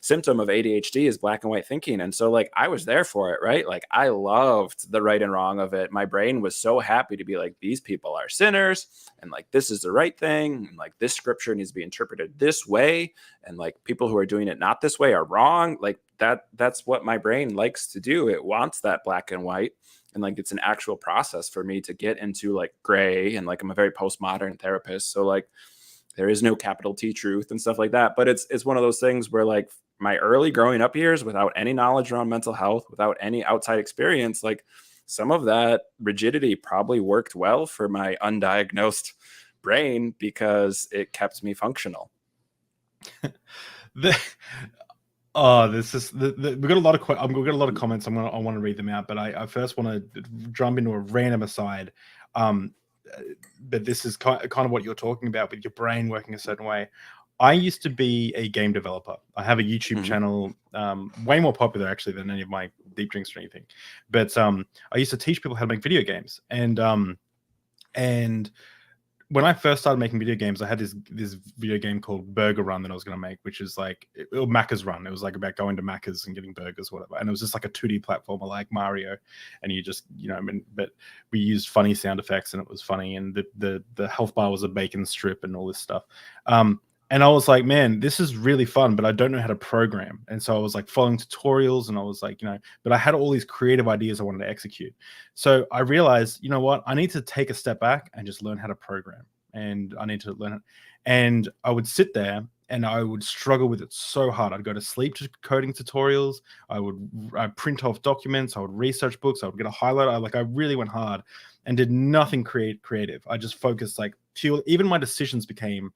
symptom of ADHD is black and white thinking. And so like I was there for it, right? Like I loved the right and wrong of it. My brain was so happy to be like, these people are sinners and like this is the right thing. And like this scripture needs to be interpreted this way. And like people who are doing it not this way are wrong. Like that's what my brain likes to do. It wants that black and white. And like it's an actual process for me to get into like gray, and like I'm a very postmodern therapist, so like there is no capital T truth and stuff like that. But it's one of those things where like my early growing up years, without any knowledge around mental health, without any outside experience, like some of that rigidity probably worked well for my undiagnosed brain because it kept me functional. This is we got a lot of we got a lot of comments. I want to read them out, but I first want to jump into a random aside. But this is kind of what you're talking about with your brain working a certain way. I used to be a game developer. I have a YouTube channel, way more popular actually than any of my deep drinks or anything. But I used to teach people how to make video games, and when I first started making video games, I had this video game called Burger Run that I was going to make, which is like Macca's Run. It was like about going to Macca's and getting burgers, whatever. And it was just like a 2D platformer like Mario. And you just, but we used funny sound effects and it was funny. And the health bar was a bacon strip and all this stuff. And I was like, man, this is really fun, but I don't know how to program. And so I was like following tutorials and I was like, but I had all these creative ideas I wanted to execute. So I realized, you know what, I need to take a step back and just learn how to program. And I need to learn it. And I would sit there and I would struggle with it so hard. I'd go to sleep to coding tutorials. I'd print off documents. I would research books. I would get a highlighter. I really went hard and did nothing creative. I just focused even my decisions became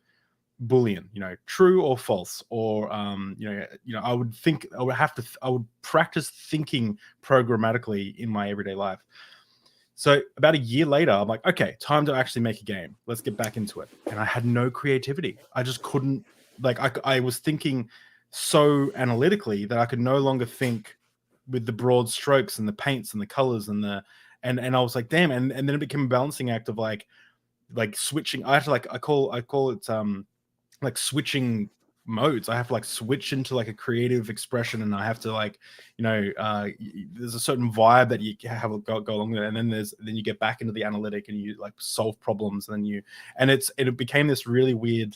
Boolean, true or false, or I would practice thinking programmatically in my everyday life. So about a year later, I'm like, okay, time to actually make a game. Let's get back into it. And I had no creativity. I just couldn't, I was thinking so analytically that I could no longer think with the broad strokes and the paints and the colors and I was like, damn. And then it became a balancing act of like switching. I have to I call it like switching modes. I have to switch into a creative expression, and I have to there's a certain vibe that you have go along with it, and then you get back into the analytic and you solve problems, and it became this really weird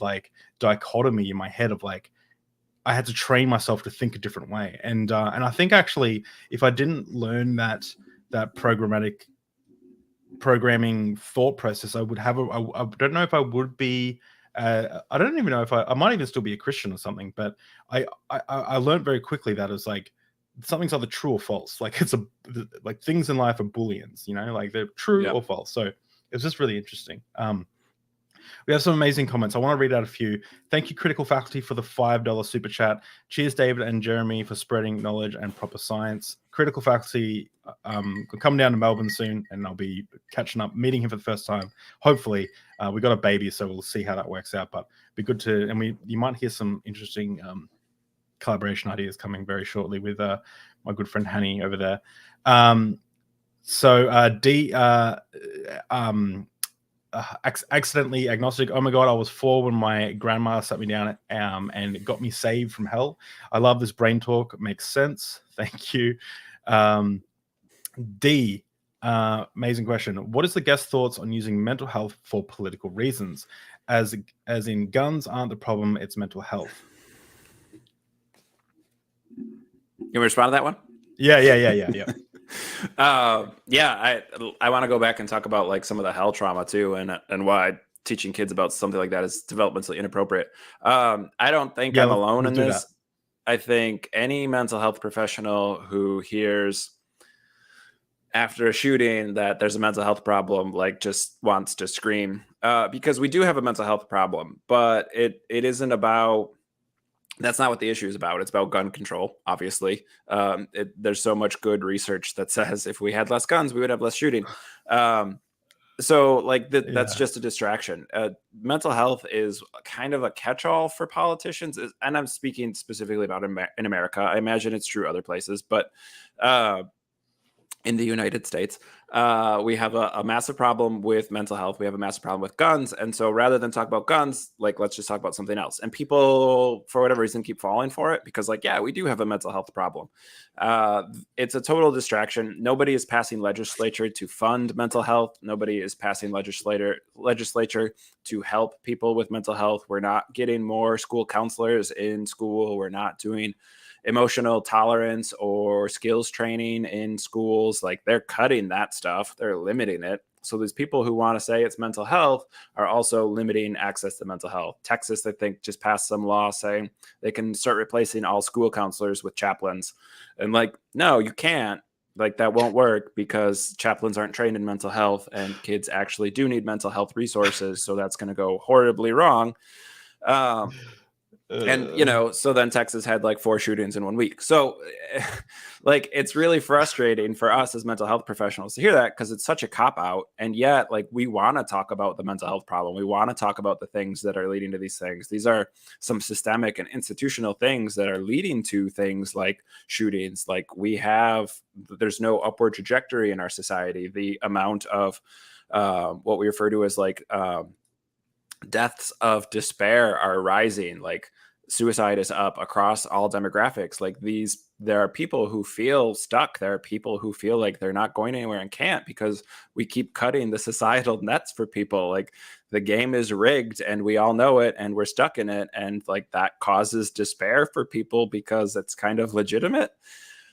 dichotomy in my head of I had to train myself to think a different way. And I think actually, if I didn't learn that programming thought process, I would have I don't know if I would be. I don't even know if I might even still be a Christian or something. But I learned very quickly that it's like something's either true or false. Like like things in life are booleans, you know, like they're true or false. So it's just really interesting. We have some amazing comments. I want to read out a few. Thank you, Critical Faculty, for the $5 super chat. Cheers, David and Jeremy, for spreading knowledge and proper science. Critical Faculty will come down to Melbourne soon, and I'll be catching up, meeting him for the first time. Hopefully, we got a baby, so we'll see how that works out. But it'd be good to, and you might hear some interesting collaboration ideas coming very shortly with my good friend Hanny over there. Accidentally agnostic. Oh my god, I was 4 when my grandma sat me down and it got me saved from hell. I love this brain talk. It makes sense. Thank you. Amazing question. What is the guest thoughts on using mental health for political reasons? As in, guns aren't the problem, it's mental health. You want me to respond to that one? Yeah. I want to go back and talk about like some of the hell trauma too, and why teaching kids about something like that is developmentally inappropriate. I don't think I'm alone in this. I think any mental health professional who hears after a shooting that there's a mental health problem, like, just wants to scream, because we do have a mental health problem, but it isn't about. That's not what the issue is about. It's about gun control, obviously. There's so much good research that says if we had less guns, we would have less shooting. So like that's just a distraction. Mental health is kind of a catch-all for politicians. And I'm speaking specifically about in America. I imagine it's true other places, but in the United States, we have a massive problem with mental health. We have a massive problem with guns. And so rather than talk about guns, like, let's just talk about something else. And people, for whatever reason, keep falling for it because, like, yeah, we do have a mental health problem. It's a total distraction. Nobody is passing legislature to fund mental health. Nobody is passing legislature to help people with mental health. We're not getting more school counselors in school. We're not doing emotional tolerance or skills training in schools. Like, they're cutting that stuff. They're limiting it. So these people who want to say it's mental health are also limiting access to mental health. Texas, I think, just passed some law saying they can start replacing all school counselors with chaplains. And like, no, you can't. Like, that won't work because chaplains aren't trained in mental health and kids actually do need mental health resources. So that's going to go horribly wrong. And, you know, so then Texas had like 4 shootings in 1 week. So like, it's really frustrating for us as mental health professionals to hear that because it's such a cop out. And yet, like, we want to talk about the mental health problem. We want to talk about the things that are leading to these things. These are some systemic and institutional things that are leading to things like shootings. Like, there's no upward trajectory in our society. The amount of what we refer to as like deaths of despair are rising. Like, suicide is up across all demographics. Like, there are people who feel stuck. There are people who feel like they're not going anywhere and can't because we keep cutting the societal nets for people. Like, the game is rigged and we all know it and we're stuck in it. And like, that causes despair for people because it's kind of legitimate.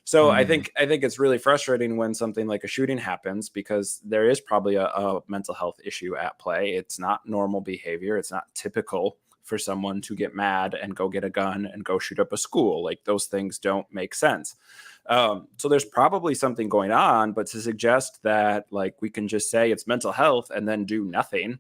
So I think it's really frustrating when something like a shooting happens because there is probably a mental health issue at play. It's not normal behavior. It's not typical for someone to get mad and go get a gun and go shoot up a school. Like, those things don't make sense. So there's probably something going on, but to suggest that like we can just say it's mental health and then do nothing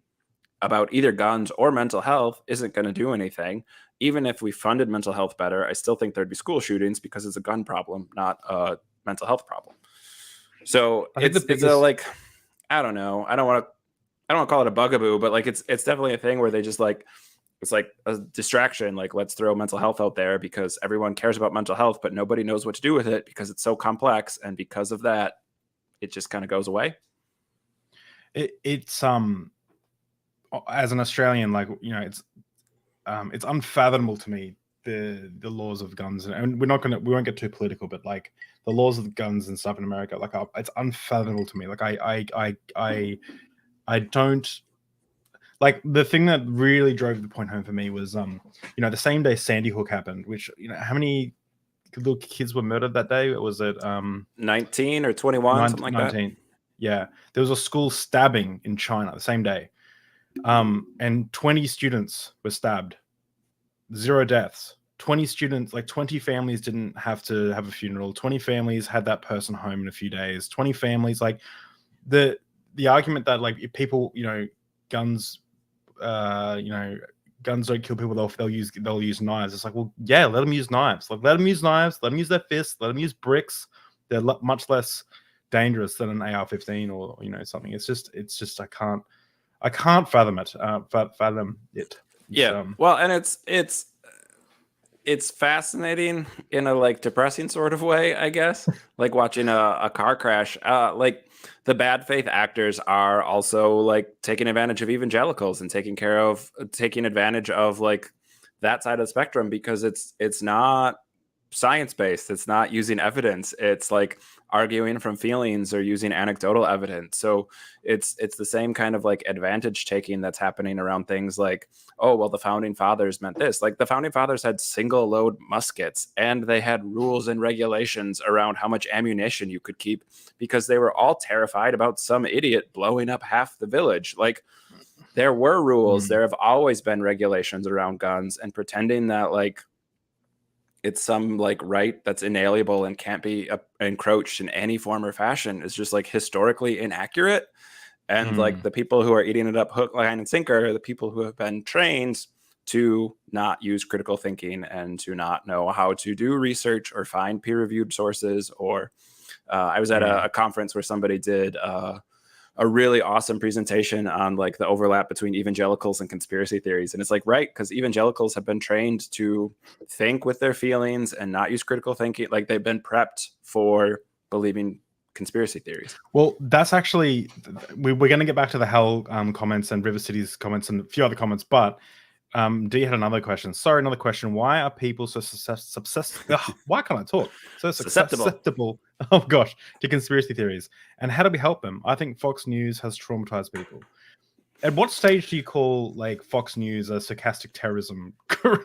about either guns or mental health isn't going to do anything. Even if we funded mental health better, I still think there'd be school shootings because it's a gun problem, not a mental health problem. So it's like, I don't know. I don't want to call it a bugaboo, but like, it's definitely a thing where they just like, it's like a distraction. Like, let's throw mental health out there because everyone cares about mental health, but nobody knows what to do with it because it's so complex. And because of that, it just kind of goes away. It's as an Australian, like, you know, it's unfathomable to me the laws of guns, and we won't get too political, but like the laws of the guns and stuff in America, like, it's unfathomable to me. Like, I don't like the thing that really drove the point home for me was, the same day Sandy Hook happened, which, how many little kids were murdered that day? Was it 19 or 21, something like 19? that? Yeah, there was a school stabbing in China the same day, and 20 students were stabbed. 0 deaths. 20 students, like 20 families didn't have to have a funeral. 20 families had that person home in a few days. 20 families, like the argument that like if people, guns, guns don't kill people. They'll use knives. It's like, well, yeah, let them use knives. Like, let them use knives. Let them use their fists. Let them use bricks. They're much less dangerous than an AR-15 or something. It's just I can't fathom it. Fathom it. Yeah. Well, and it's fascinating in a like depressing sort of way, I guess. Like watching a car crash. Like the bad faith actors are also like taking advantage of evangelicals and taking advantage of like that side of the spectrum, because it's not science-based. It's not using evidence. It's like arguing from feelings or using anecdotal evidence. So it's the same kind of like advantage taking that's happening around things like, oh, well, the founding fathers meant this. Like the founding fathers had single load muskets, and they had rules and regulations around how much ammunition you could keep, because they were all terrified about some idiot blowing up half the village. Like there were rules. There have always been regulations around guns, and pretending that like it's some like right that's inalienable and can't be encroached in any form or fashion is just like historically inaccurate. And like the people who are eating it up hook, line, and sinker are the people who have been trained to not use critical thinking and to not know how to do research or find peer-reviewed sources. Or I was at a conference where somebody did a really awesome presentation on like the overlap between evangelicals and conspiracy theories. And it's like, right, because evangelicals have been trained to think with their feelings and not use critical thinking. Like they've been prepped for believing conspiracy theories. Well, that's actually, we're going to get back to the Hell comments and River City's comments and a few other comments, but Dee had another question. Sorry, another question. Why are people so why can't I talk? So susceptible, oh gosh, to conspiracy theories? And how do we help them? I think Fox News has traumatized people. At what stage do you call like Fox News a sarcastic terrorism?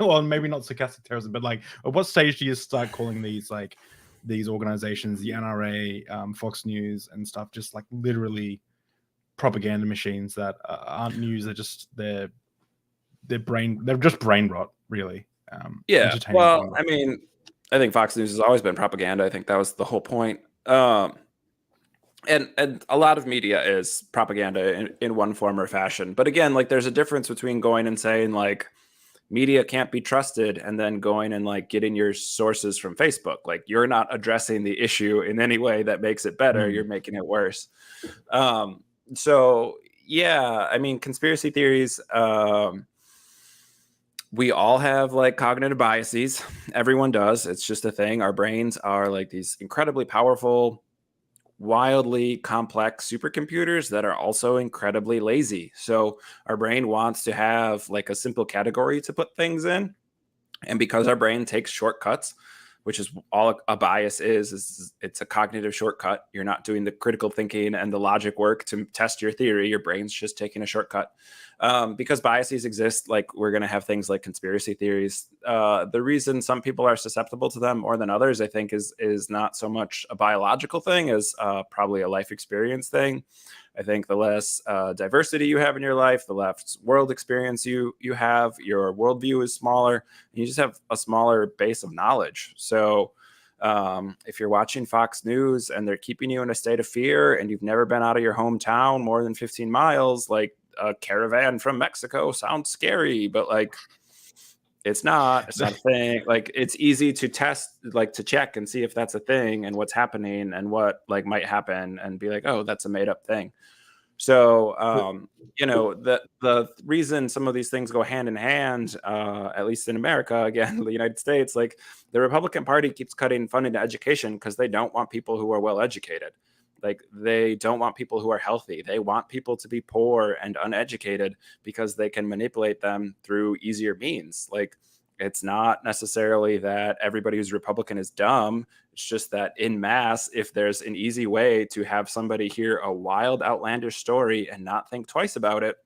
Well, maybe not sarcastic terrorism, but like at what stage do you start calling these like these organizations, the NRA, Fox News and stuff, just like literally propaganda machines that aren't news? They're just they're just brain rot, really. Yeah. Well, I mean, I think Fox News has always been propaganda. I think that was the whole point. And a lot of media is propaganda in one form or fashion. But again, like there's a difference between going and saying like media can't be trusted and then going and like getting your sources from Facebook. Like you're not addressing the issue in any way that makes it better. You're making it worse. So yeah, I mean, conspiracy theories, we all have like cognitive biases. Everyone does. It's just a thing. Our brains are like these incredibly powerful, wildly complex supercomputers that are also incredibly lazy. So our brain wants to have like a simple category to put things in. And because our brain takes shortcuts, which is all a bias is it's a cognitive shortcut. You're not doing the critical thinking and the logic work to test your theory. Your brain's just taking a shortcut. Because biases exist, like we're going to have things like conspiracy theories. The reason some people are susceptible to them more than others, I think, is not so much a biological thing as probably a life experience thing. I think the less diversity you have in your life, the less world experience you have, your worldview is smaller, and you just have a smaller base of knowledge. So if you're watching Fox News and they're keeping you in a state of fear and you've never been out of your hometown more than 15 miles, like a caravan from Mexico sounds scary, but like it's not a thing. Like it's easy to test, like to check and see if that's a thing and what's happening and what like might happen and be like, oh, that's a made up thing. So, the reason some of these things go hand in hand, at least in America, again, the United States, like the Republican Party keeps cutting funding to education because they don't want people who are well educated. Like they don't want people who are healthy. They want people to be poor and uneducated because they can manipulate them through easier means. Like it's not necessarily that everybody who's Republican is dumb. It's just that in mass, if there's an easy way to have somebody hear a wild, outlandish story and not think twice about it,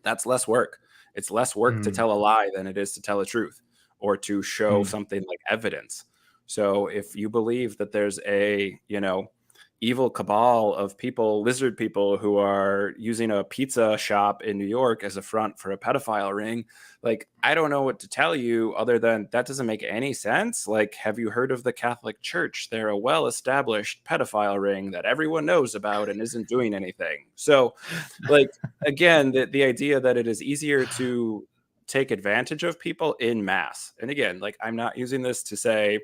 That's less work. It's less work to tell a lie than it is to tell a truth or to show something like evidence. So if you believe that there's a, evil cabal of people, lizard people, who are using a pizza shop in New York as a front for a pedophile ring, like, I don't know what to tell you other than that doesn't make any sense. Like, have you heard of the Catholic Church? They're a well-established pedophile ring that everyone knows about and isn't doing anything. So, like, again, the idea that it is easier to take advantage of people in mass. And again, like, I'm not using this to say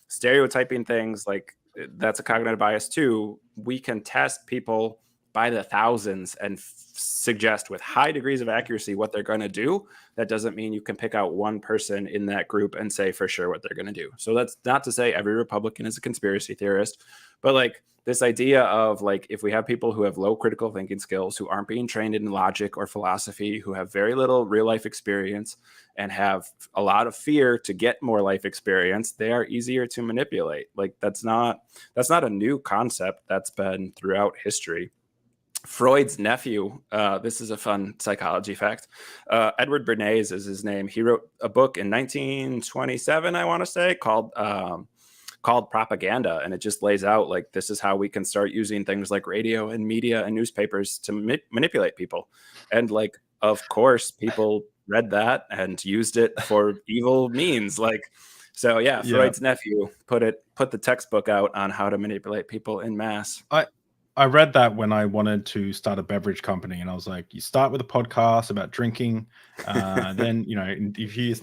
stereotyping things, like, that's a cognitive bias too. We can test people by the thousands and suggest with high degrees of accuracy what they're going to do. That doesn't mean you can pick out one person in that group and say for sure what they're going to do. So that's not to say every Republican is a conspiracy theorist, but like this idea of like, if we have people who have low critical thinking skills, who aren't being trained in logic or philosophy, who have very little real life experience and have a lot of fear to get more life experience, they are easier to manipulate. Like, that's not a new concept. That's been throughout history. Freud's nephew, this is a fun psychology fact, Edward Bernays is his name. He wrote a book in 1927, I want to say, called Propaganda. And it just lays out, like, this is how we can start using things like radio and media and newspapers to manipulate people. And like, of course, people read that and used it for evil means. Like, so yeah, Freud's nephew put the textbook out on how to manipulate people in mass. I read that when I wanted to start a beverage company, and I was like, you start with a podcast about drinking, then, if you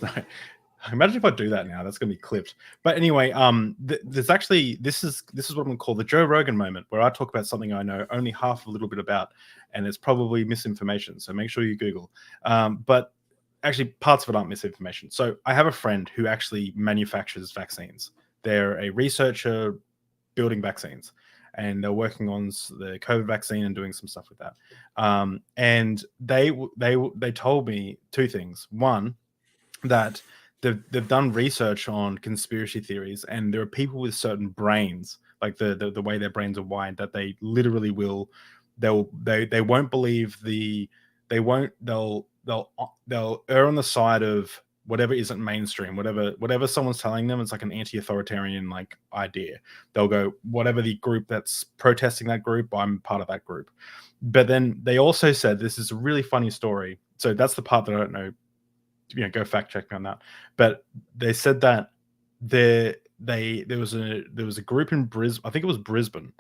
imagine if I do that now, that's going to be clipped. But anyway, there's actually, this is what I'm going to call the Joe Rogan moment, where I talk about something I know only half a little bit about, and it's probably misinformation. So make sure you Google. But actually, parts of it aren't misinformation. So I have a friend who actually manufactures vaccines. They're a researcher building vaccines, and they're working on the COVID vaccine and doing some stuff with that. And they told me two things. One, that they've done research on conspiracy theories, and there are people with certain brains, like the way their brains are wired, that they literally they won't believe they'll err on the side of whatever isn't mainstream, whatever someone's telling them. It's like an anti-authoritarian like idea. They'll go, whatever the group that's protesting that group, I'm part of that group. But then they also said, this is a really funny story. So that's the part that I don't know. Go fact check me on that. But they said that there was a group in Brisbane, I think it was Brisbane,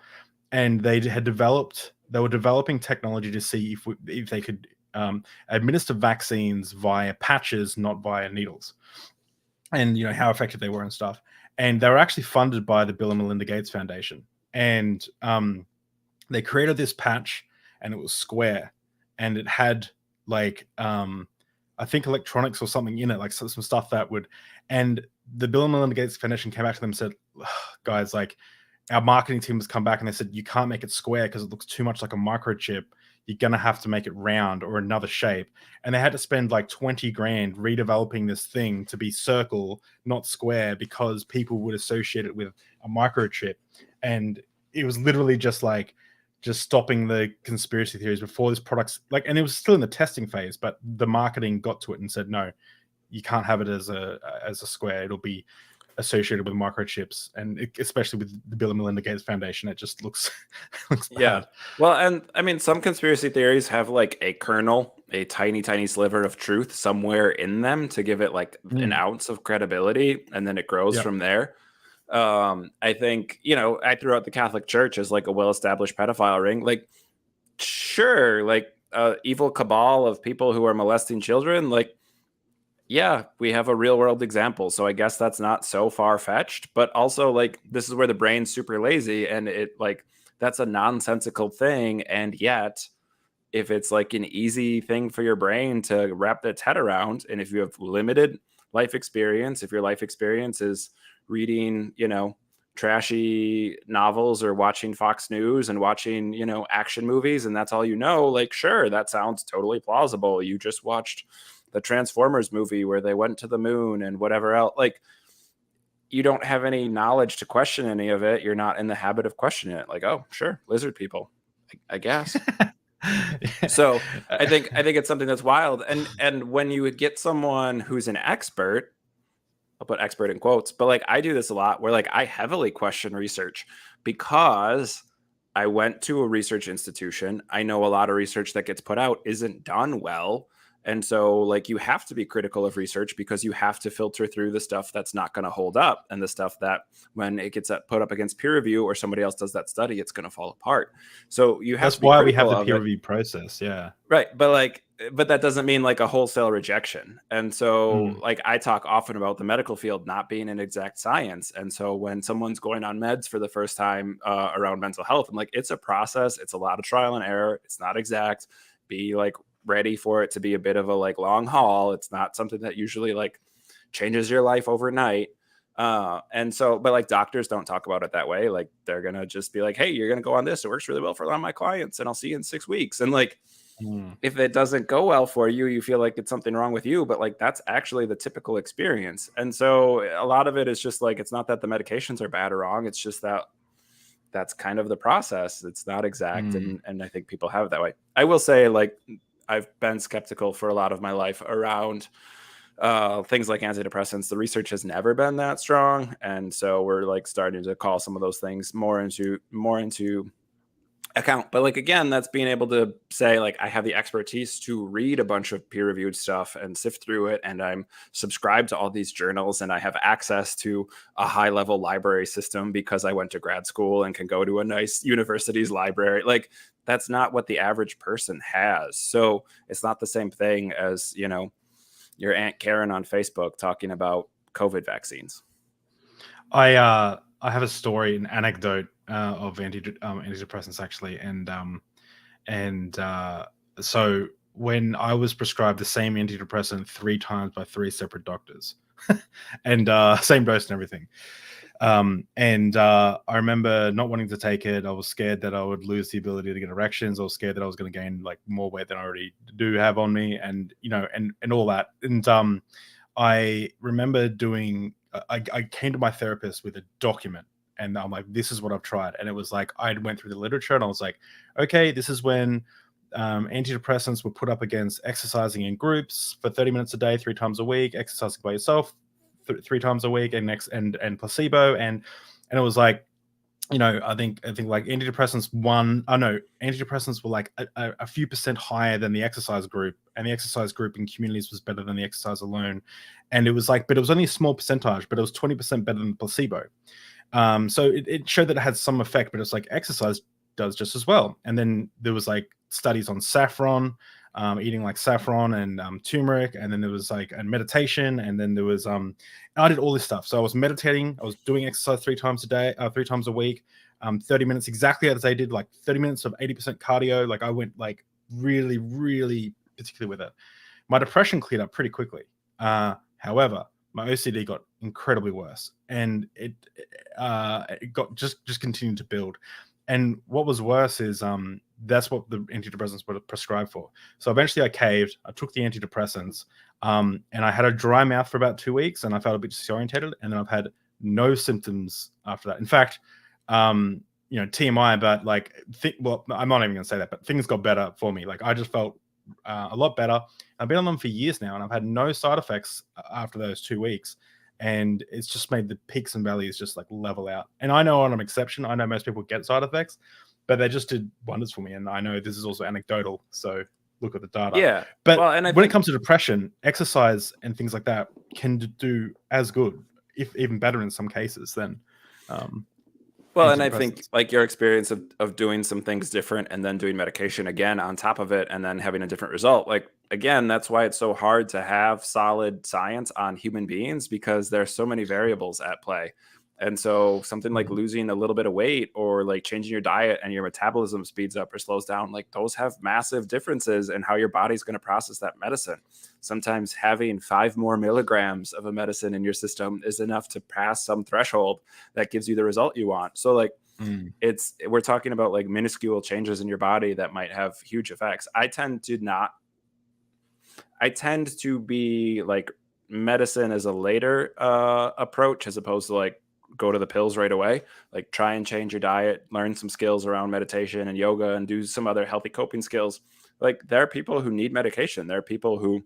and they were developing technology to see if they could administer vaccines via patches, not via needles, and how effective they were and stuff. And they were actually funded by the Bill and Melinda Gates Foundation, and they created this patch, and it was square, and it had like I think electronics or something in it, like some stuff that would. And the Bill and Melinda Gates Foundation came back to them and said, guys, like, our marketing team has come back and they said, you can't make it square because it looks too much like a microchip. You're going to have to make it round or another shape. And they had to spend like 20 grand redeveloping this thing to be circle, not square, because people would associate it with a microchip. And it was literally just stopping the conspiracy theories before this product's like, and it was still in the testing phase, but the marketing got to it and said, no, you can't have it as a square. It'll be associated with microchips, and especially with the Bill and Melinda Gates Foundation, it just looks bad. Yeah. Well, and I mean, some conspiracy theories have like a kernel, a tiny sliver of truth somewhere in them to give it like an ounce of credibility, and then it grows from there. I think, I threw out the Catholic Church as like a well-established pedophile ring. Like, sure, like evil cabal of people who are molesting children, like, yeah, we have a real world example. So I guess that's not so far fetched, but also like, this is where the brain's super lazy, and it like, that's a nonsensical thing. And yet, if it's like an easy thing for your brain to wrap its head around, and if you have limited life experience, if your life experience is reading, trashy novels or watching Fox News and watching, action movies, and that's all like, sure, that sounds totally plausible. You just watched the Transformers movie where they went to the moon and whatever else. Like, you don't have any knowledge to question any of it. You're not in the habit of questioning it. Like, oh, sure, lizard people, I guess. So I think it's something that's wild. And when you would get someone who's an expert, I'll put expert in quotes, but like I do this a lot where like I heavily question research because I went to a research institution. I know a lot of research that gets put out isn't done well. And so like you have to be critical of research because you have to filter through the stuff that's not going to hold up and the stuff that when it gets put up against peer review or somebody else does that study, it's going to fall apart. So you have That's to be why we have critical the of peer it. review process. Yeah. Right. But that doesn't mean like a wholesale rejection. And so like I talk often about the medical field not being an exact science. And so when someone's going on meds for the first time around mental health, I'm like, it's a process. It's a lot of trial and error. It's not exact. Be like ready for it to be a bit of a like long haul. It's not something that usually like changes your life overnight. And so, but like doctors don't talk about it that way. Like they're going to just be like, hey, you're going to go on this. It works really well for a lot of my clients and I'll see you in 6 weeks. And like, if it doesn't go well for you, you feel like it's something wrong with you, but like that's actually the typical experience. And so a lot of it is just like, it's not that the medications are bad or wrong. It's just that that's kind of the process. It's not exact. And I think people have it that way. I will say like, I've been skeptical for a lot of my life around things like antidepressants. The research has never been that strong. And so we're like starting to call some of those things more into account. But like again, that's being able to say like I have the expertise to read a bunch of peer-reviewed stuff and sift through it, and I'm subscribed to all these journals, and I have access to a high-level library system because I went to grad school and can go to a nice university's library. Like that's not what the average person has. So it's not the same thing as, you know, your Aunt Karen on Facebook talking about COVID vaccines. I have a story, an anecdote of antidepressants actually, and so when I was prescribed the same antidepressant 3 times by 3 separate doctors, and same dose and everything, and I remember not wanting to take it. I was scared that I would lose the ability to get erections. I was scared that I was going to gain like more weight than I already do have on me, and you know, and all that. And I remember doing. I came to my therapist with a document, and I'm like, this is what I've tried. And it was like, I went through the literature and I was like, okay, this is when antidepressants were put up against exercising in groups for 30 minutes a day, 3 times a week, exercising by yourself 3 times a week, and placebo. And it was like, you know, I think like antidepressants were like a few percent higher than the exercise group, and the exercise group in communities was better than the exercise alone. And it was like, but it was only a small percentage, but it was 20% better than placebo. So it showed that it had some effect, but it's like exercise does just as well. And then there was like studies on saffron, eating like saffron and turmeric, and then there was like a meditation, and then there was I did all this stuff. So I was meditating, I was doing exercise 3 times a day, 3 times a week, 30 minutes exactly as I did, like 30 minutes of 80% cardio. Like I went like really, really particular with it. My depression cleared up pretty quickly. However, my OCD got incredibly worse, and it got just continued to build. And what was worse is that's what the antidepressants were prescribed for. So eventually I caved. I took the antidepressants, and I had a dry mouth for about 2 weeks, and I felt a bit disorientated. And then I've had no symptoms after that. In fact, you know, TMI, but like, well, I'm not even going to say that, but things got better for me. Like I just felt a lot better. I've been on them for years now, and I've had no side effects after those 2 weeks. And it's just made the peaks and valleys just like level out. And I know I'm an exception. I know most people get side effects, but they just did wonders for me. And I know this is also anecdotal, so look at the data. Yeah. But well, and when it comes to depression, exercise and things like that can do as good, if even better in some cases, than well, and I think like your experience of doing some things different and then doing medication again on top of it and then having a different result. Like, again, that's why it's so hard to have solid science on human beings, because there's so many variables at play. And so something like losing a little bit of weight or like changing your diet and your metabolism speeds up or slows down, like those have massive differences in how your body's going to process that medicine. Sometimes having 5 more milligrams of a medicine in your system is enough to pass some threshold that gives you the result you want. So like we're talking about like minuscule changes in your body that might have huge effects. I tend to be like medicine as a later approach, as opposed to like go to the pills right away. Like try and change your diet, learn some skills around meditation and yoga, and do some other healthy coping skills. Like there are people who need medication. There are people who,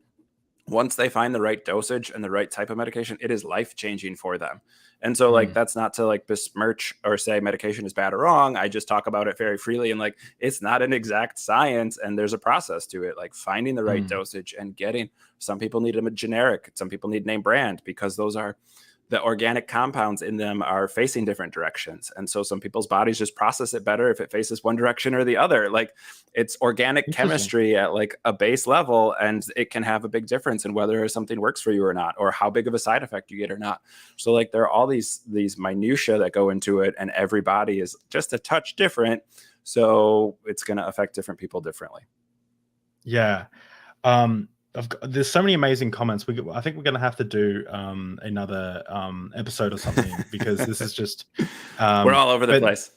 once they find the right dosage and the right type of medication, it is life-changing for them. And so like, that's not to like besmirch or say medication is bad or wrong. I just talk about it very freely, and like, it's not an exact science and there's a process to it. Like finding the right dosage and getting, some people need a generic, some people need name brand, because those are, the organic compounds in them are facing different directions. And so some people's bodies just process it better if it faces one direction or the other. Like it's organic chemistry at like a base level, and it can have a big difference in whether something works for you or not, or how big of a side effect you get or not. So like there are all these minutia that go into it, and every body is just a touch different. So it's going to affect different people differently. Yeah. There's so many amazing comments. I think we're going to have to do another episode or something, because this is just we're all over the place.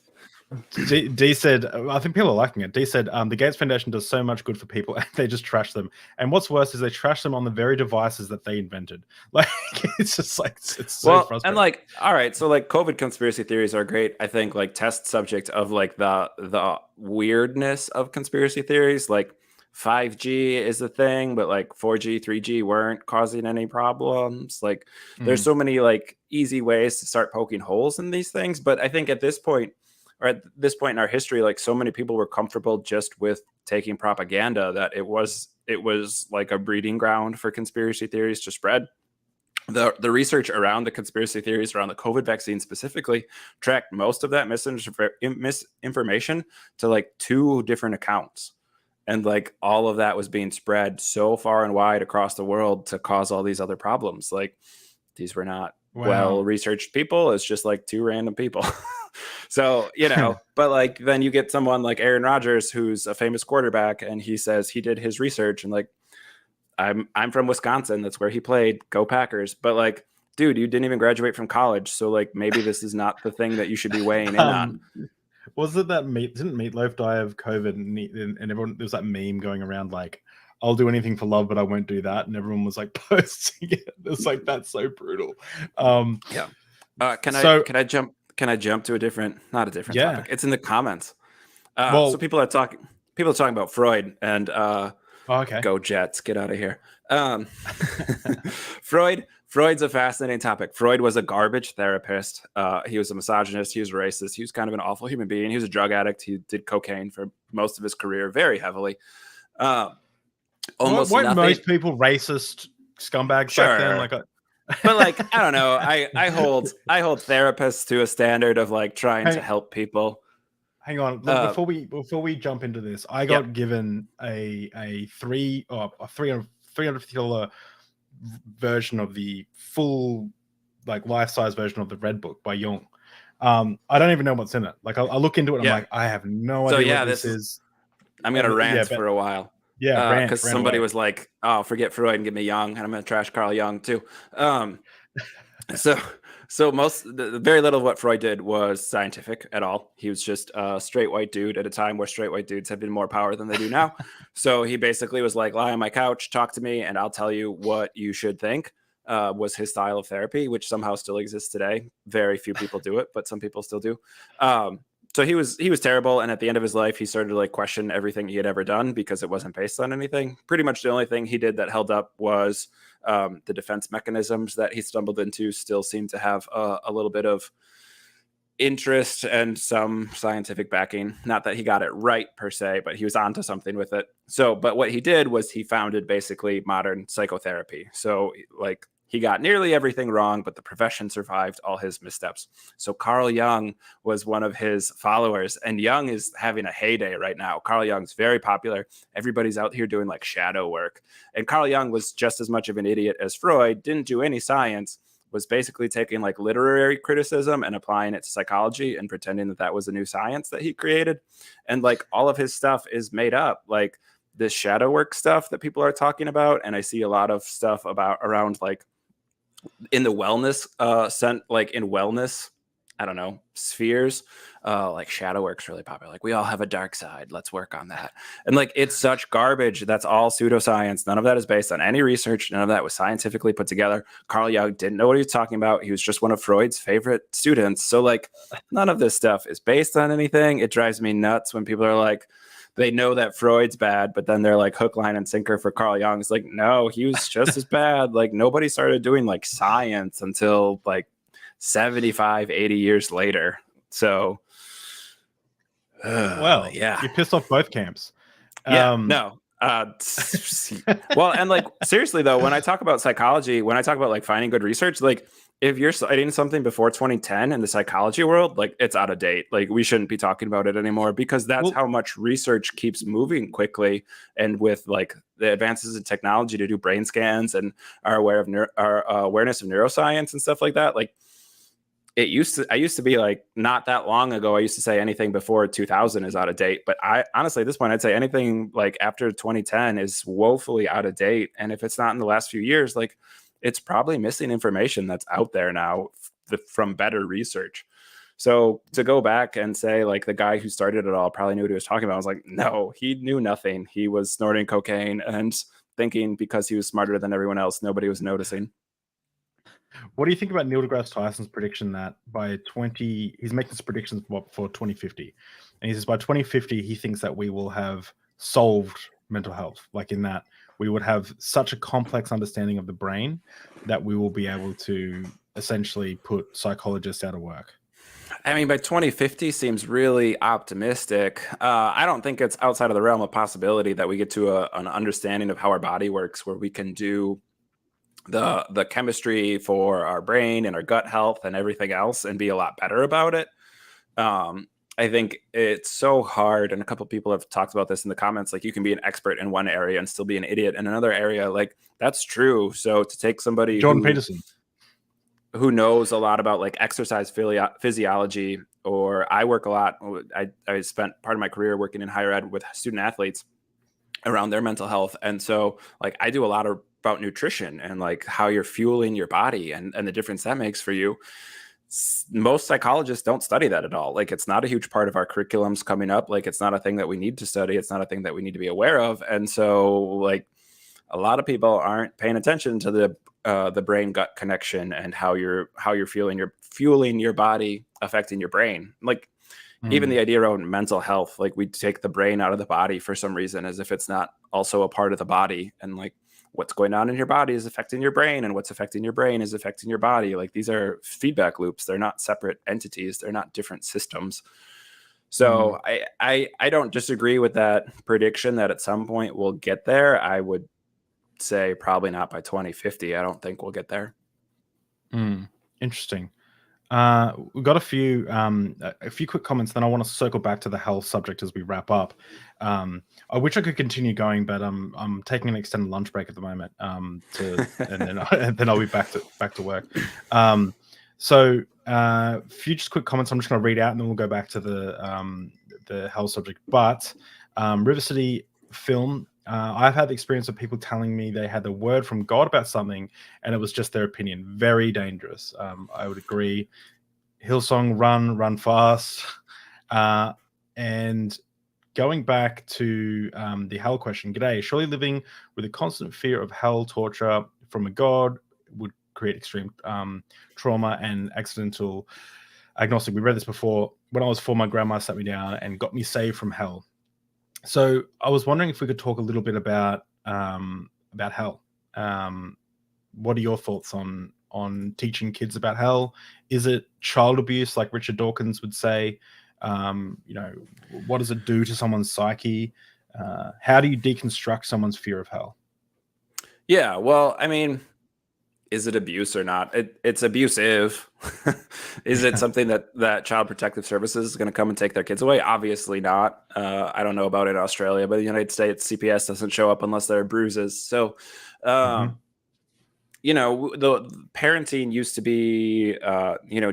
D said, I think people are liking it. D said, the Gates Foundation does so much good for people, and they just trash them. And what's worse is they trash them on the very devices that they invented. Like it's just like it's so frustrating. And like, all right, so like COVID conspiracy theories are great. I think like test subject of like the weirdness of conspiracy theories, like 5G is a thing, but like 4G, 3G weren't causing any problems. Like there's so many like easy ways to start poking holes in these things. But I think at this point in our history, like so many people were comfortable just with taking propaganda that it was like a breeding ground for conspiracy theories to spread. The research around the conspiracy theories around the COVID vaccine specifically tracked most of that misinformation to like 2 different accounts. And like all of that was being spread so far and wide across the world to cause all these other problems. Like these were not well-researched people. It's just like 2 random people. So, you know, but like then you get someone like Aaron Rodgers, who's a famous quarterback, and he says he did his research, and like, I'm from Wisconsin. That's where he played. Go Packers. But like, dude, you didn't even graduate from college. So like, maybe this is not the thing that you should be weighing in on. Was it that didn't Meatloaf die of COVID, and everyone, there was that meme going around like, I'll do anything for love, but I won't do that, and everyone was like posting it. It's like, that's so brutal. Yeah. Can I jump to a different topic? It's in the comments. So people are talking about Freud, and okay, go Jets, get out of here. Freud's a fascinating topic. Freud was a garbage therapist. He was a misogynist. He was racist. He was kind of an awful human being. He was a drug addict. He did cocaine for most of his career, very heavily. Almost weren't most people racist scumbags back then? Like, but like, I don't know. I hold therapists to a standard of like trying to help people. Hang on, look, before we jump into this, I got given a $350 version of the full like life-size version of the Red Book by Jung. I don't even know what's in it. Like I look into it, and I'm like, I have no idea what this is. I'm gonna rant for a while. Yeah, because somebody was like, "Oh, forget Freud and give me Jung," and I'm gonna trash Carl Jung too. So very little of what Freud did was scientific at all. He was just a straight white dude at a time where straight white dudes have been more power than they do now. So he basically was like, lie on my couch, talk to me, and I'll tell you what you should think. Was his style of therapy, which somehow still exists today. Very few people do it, but some people still do. So he was terrible, and at the end of his life, he started to like question everything he had ever done because it wasn't based on anything. Pretty much the only thing he did that held up was the defense mechanisms that he stumbled into still seem to have a little bit of interest and some scientific backing. Not that he got it right per se, but he was onto something with it. So, but what he did was he founded basically modern psychotherapy. So like, he got nearly everything wrong, but the profession survived all his missteps. So Carl Jung was one of his followers, and Jung is having a heyday right now. Carl Jung's very popular. Everybody's out here doing like shadow work. And Carl Jung was just as much of an idiot as Freud, didn't do any science, was basically taking like literary criticism and applying it to psychology and pretending that that was a new science that he created. And like all of his stuff is made up. Like this shadow work stuff that people are talking about. And I see a lot of stuff around like in the wellness in wellness I don't know, spheres. Like shadow work's really popular. Like we all have a dark side. Let's work on that. And like it's such garbage. That's all pseudoscience. None of that is based on any research. None of that was scientifically put together. Carl Jung didn't know what he was talking about. He was just one of Freud's favorite students. So like none of this stuff is based on anything. It drives me nuts when people are like, they know that Freud's bad, but then they're like hook, line, and sinker for Carl Jung. It's like, no, he was just as bad. Like nobody started doing like science until like 75, 80 years later. So, well, yeah, you pissed off both camps. No. Well, and like seriously though, when I talk about psychology, when I talk about like finding good research, like if you're citing something before 2010 in the psychology world, like it's out of date. Like we shouldn't be talking about it anymore because that's how much research keeps moving quickly. And with like the advances in technology to do brain scans and our awareness of neuroscience and stuff like that, like I used to be like not that long ago, I used to say anything before 2000 is out of date. But I honestly, at this point, I'd say anything like after 2010 is woefully out of date. And if it's not in the last few years, like it's probably missing information that's out there now from better research. So to go back and say like the guy who started it all probably knew what he was talking about, I was like, no, he knew nothing. He was snorting cocaine and thinking because he was smarter than everyone else, nobody was noticing. What do you think about Neil deGrasse Tyson's prediction that he's making some predictions for 2050, and he says by 2050 he thinks that we will have solved mental health, like in that we would have such a complex understanding of the brain that we will be able to essentially put psychologists out of work. I mean, by 2050 seems really optimistic. I don't think it's outside of the realm of possibility that we get to an understanding of how our body works, where we can do the chemistry for our brain and our gut health and everything else and be a lot better about it. I think it's so hard. And a couple of people have talked about this in the comments. Like you can be an expert in one area and still be an idiot in another area. Like that's true. So to take somebody Jordan Peterson, who knows a lot about like exercise physiology, or I work a lot. I spent part of my career working in higher ed with student athletes around their mental health. And so like I do a lot about nutrition and like how you're fueling your body and the difference that makes for you. Most psychologists don't study that at all. Like it's not a huge part of our curriculums coming up. Like it's not a thing that we need to study. It's not a thing that we need to be aware of. And so like a lot of people aren't paying attention to the brain gut connection and how you're fueling your body affecting your brain. Like even the idea around mental health, like we take the brain out of the body for some reason as if it's not also a part of the body. And like what's going on in your body is affecting your brain, and what's affecting your brain is affecting your body. Like these are feedback loops. They're not separate entities. They're not different systems. So I don't disagree with that prediction that at some point we'll get there. I would say probably not by 2050. I don't think we'll get there. Interesting. We've got a few quick comments. Then I want to circle back to the health subject as we wrap up. I wish I could continue going, but I'm taking an extended lunch break at the moment. And then I'll be back to work. So few just quick comments. I'm just going to read out, and then we'll go back to the health subject. But River City Film. I've had the experience of people telling me they had the word from God about something, and it was just their opinion. Very dangerous. I would agree. Hillsong, run fast. And going back to the hell question, g'day. Surely living with a constant fear of hell, torture from a God would create extreme trauma and accidental agnostic. We read this before. When I was 4, my grandma sat me down and got me saved from hell. So I was wondering if we could talk a little bit about hell. What are your thoughts on teaching kids about hell? Is it child abuse, like Richard Dawkins would say? What does it do to someone's psyche? How do you deconstruct someone's fear of hell? Yeah, well, I mean, is it abuse or not? It's abusive. Is it something that Child Protective Services is going to come and take their kids away? Obviously not. I don't know about it in Australia, but in the United States, CPS doesn't show up unless there are bruises. So, the parenting used to be,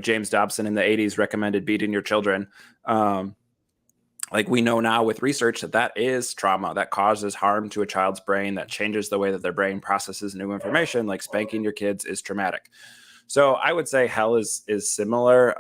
James Dobson in the 80s recommended beating your children. Like we know now with research that is trauma that causes harm to a child's brain, that changes the way that their brain processes new information. Like spanking your kids is traumatic. So I would say hell is similar.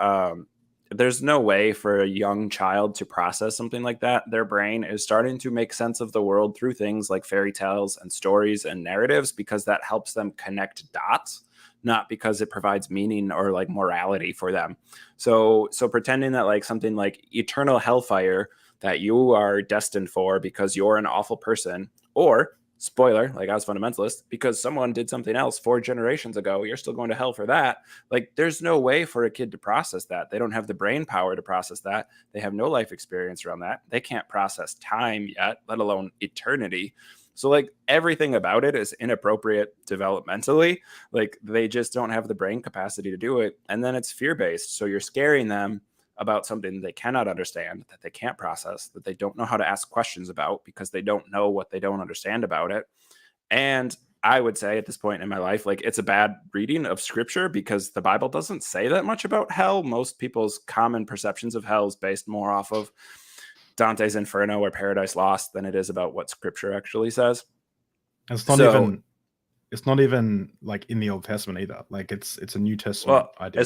there's no way for a young child to process something like that. Their brain is starting to make sense of the world through things like fairy tales and stories and narratives, because that helps them connect dots, not because it provides meaning or like morality for them. So pretending that like something like eternal hellfire that you are destined for because you're an awful person, or spoiler, like I was fundamentalist, because someone did something else 4 generations ago, you're still going to hell for that. Like, there's no way for a kid to process that. They don't have the brain power to process that. They have no life experience around that. They can't process time yet, let alone eternity. So like everything about it is inappropriate developmentally. Like they just don't have the brain capacity to do it. And then it's fear-based. So you're scaring them about something they cannot understand, that they can't process, that they don't know how to ask questions about because they don't know what they don't understand about it. And I would say at this point in my life, like it's a bad reading of scripture because the Bible doesn't say that much about hell. Most people's common perceptions of hell is based more off of Dante's Inferno or Paradise Lost than it is about what scripture actually says. It's not even like in the Old Testament either. Like it's a New Testament idea.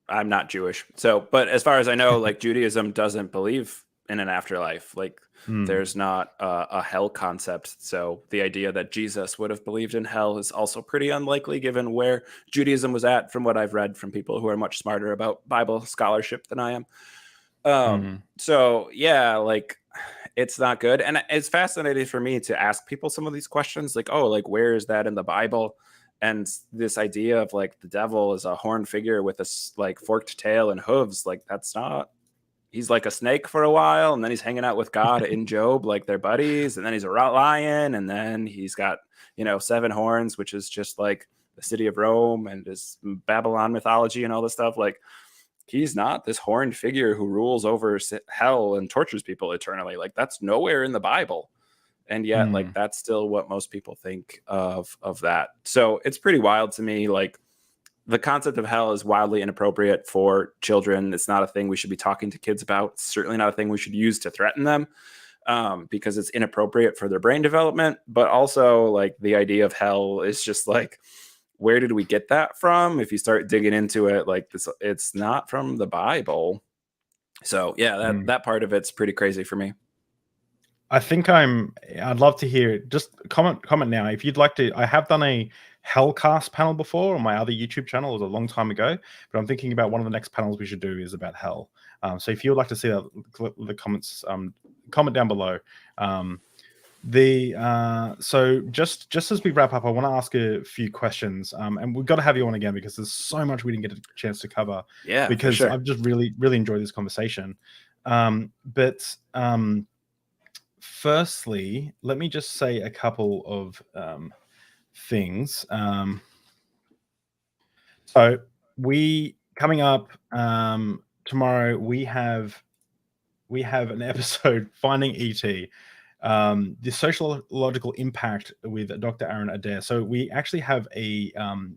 I'm not Jewish. So, but as far as I know, like Judaism doesn't believe in an afterlife. Like there's not a hell concept. So the idea that Jesus would have believed in hell is also pretty unlikely given where Judaism was at, from what I've read from people who are much smarter about Bible scholarship than I am. So yeah, like it's not good. And it's fascinating for me to ask people some of these questions, like, oh, like where is that in the Bible? And this idea of like the devil is a horned figure with a like forked tail and hooves, like that's not, he's like a snake for a while, and then he's hanging out with God in Job, like they're buddies, and then he's a lion, and then he's got, 7 horns, which is just like the city of Rome and his Babylon mythology and all this stuff. Like he's not this horned figure who rules over hell and tortures people eternally. Like that's nowhere in the Bible. And yet, like, that's still what most people think of that. So it's pretty wild to me. Like, the concept of hell is wildly inappropriate for children. It's not a thing we should be talking to kids about. It's certainly not a thing we should use to threaten them, because it's inappropriate for their brain development. But also, like, the idea of hell is just like, where did we get that from? If you start digging into it, like, it's not from the Bible. So, yeah, that part of it's pretty crazy for me. I think I'd love to hear, just comment now if you'd like to. I have done a Hellcast panel before on my other YouTube channel. It was a long time ago, but I'm thinking about one of the next panels we should do is about hell. So if you would like to see that, the comments, comment down below. So just as we wrap up, I want to ask a few questions, and we've got to have you on again because there's so much we didn't get a chance to cover. Yeah, because I've just really enjoyed this conversation. Firstly, let me just say a couple of things. So we coming up tomorrow, we have an episode, Finding ET, the sociological impact with Dr. Aaron Adair. So we actually have a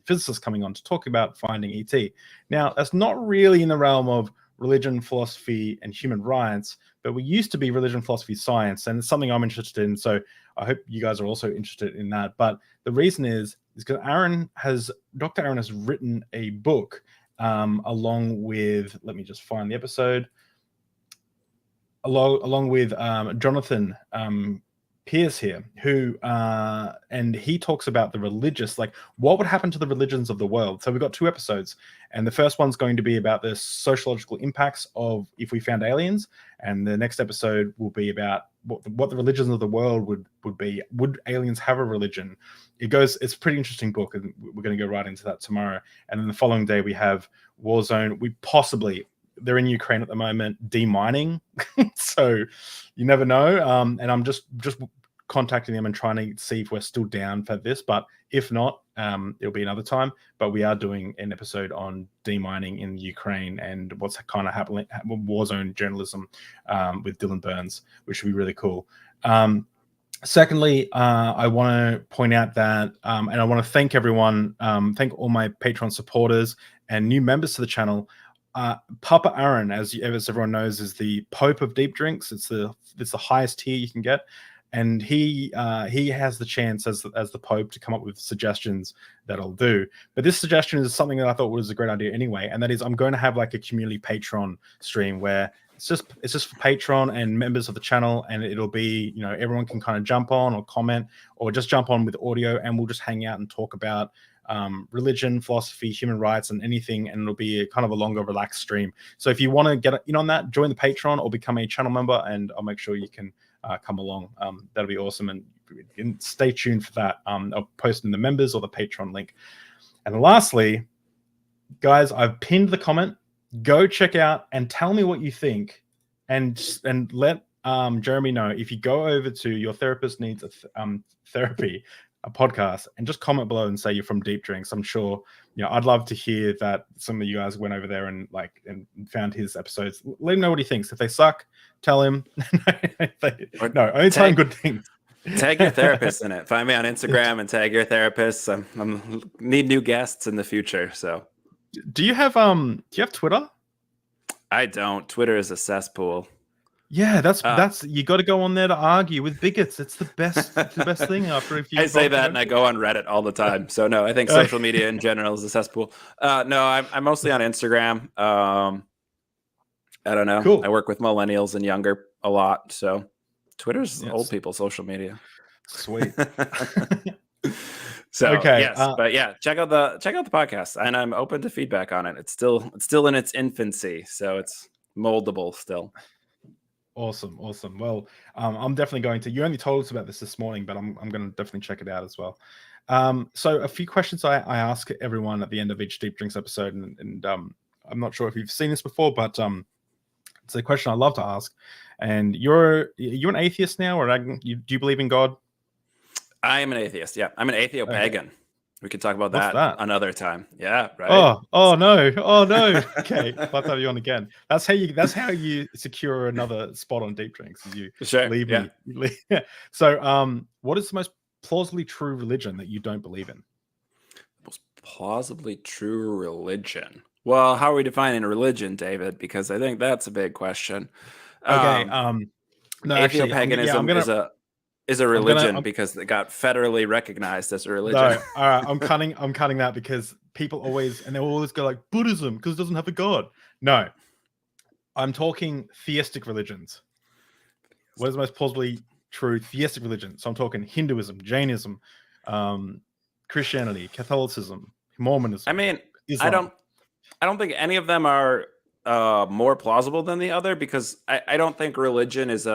physicist coming on to talk about finding ET. Now, that's not really in the realm of religion, philosophy, and human rights, but we used to be religion, philosophy, science, and it's something I'm interested in. So I hope you guys are also interested in that. But the reason is because Dr. Aaron has written a book along with, let me just find the episode, along with Jonathan Pierce here, who and he talks about the religious, like what would happen to the religions of the world. So we've got 2 episodes, and the first one's going to be about the sociological impacts of if we found aliens, and the next episode will be about what the religions of the world would be. Would aliens have a religion? It's a pretty interesting book, and we're going to go right into that tomorrow. And then the following day we have Warzone. They're in Ukraine at the moment, demining. So you never know. And I'm just contacting them and trying to see if we're still down for this. But if not, it'll be another time. But we are doing an episode on demining in Ukraine and what's kind of happening, Warzone journalism with Dylan Burns, which would be really cool. Secondly, I want to point out that, and I want to thank everyone, thank all my Patreon supporters and new members to the channel. Papa Aaron, as everyone knows, is the Pope of deep drinks. It's the highest tier you can get. and he has the chance as the Pope to come up with suggestions that I'll do. But this suggestion is something that I thought was a great idea anyway, and that is I'm going to have like a community Patreon stream where it's just for Patreon and members of the channel, and it'll be, you know, everyone can kind of jump on or comment or just jump on with audio, and we'll just hang out and talk about religion, philosophy, human rights, and anything, and it'll be a kind of a longer, relaxed stream. So if you want to get in on that, join the Patreon or become a channel member, and I'll make sure you can come along. That'll be awesome, and stay tuned for that. I'll post in the members or the Patreon link. And then lastly, guys, I've pinned the comment. Go check out and tell me what you think, and let Jeremy know if you go over to Your Therapist Needs Therapy, a podcast, and just comment below and say you're from Deep Drinks. I'm sure, you know, I'd love to hear that some of you guys went over there and found his episodes. Let him know what he thinks. If they suck, tell him. No, only tell him good things. Tag your therapist in it. Find me on Instagram and tag your therapist. I'm need new guests in the future. So, do you have Twitter? I don't. Twitter is a cesspool. Yeah, that's you got to go on there to argue with bigots. It's the best thing after a few. I say that and I go on Reddit all the time. So no, I think social media in general is a cesspool. No, I'm mostly on Instagram. I don't know. Cool. I work with millennials and younger a lot. So Twitter's old people social media. Sweet. So okay, yes, but yeah, check out the podcast, and I'm open to feedback on it. It's still in its infancy, so it's moldable still. Awesome. Well, I'm definitely going to. You only told us about this morning, but I'm going to definitely check it out as well. So a few questions I ask everyone at the end of each Deep Drinks episode, and I'm not sure if you've seen this before, but it's a question I love to ask. And you're an atheist now, or do you believe in God? I am an atheist. Yeah, I'm an atheo-pagan. Okay. We can talk about that another time. Yeah, right. Oh no. Okay, I'll have you on again. That's how you secure another spot on Deep Drinks. Is you leave me. So, what is the most plausibly true religion that you don't believe in? Most plausibly true religion. Well, how are we defining religion, David? Because I think that's a big question. Okay. No, atheo-paganism is a religion because it got federally recognized as a religion. No, all right, I'm cutting that because people always go like Buddhism because it doesn't have a god. No, I'm talking theistic religions. What is the most plausibly true theistic religion? So I'm talking Hinduism, Jainism, Christianity, Catholicism, Mormonism. I mean, Islam. I don't think any of them are more plausible than the other, because I don't think religion is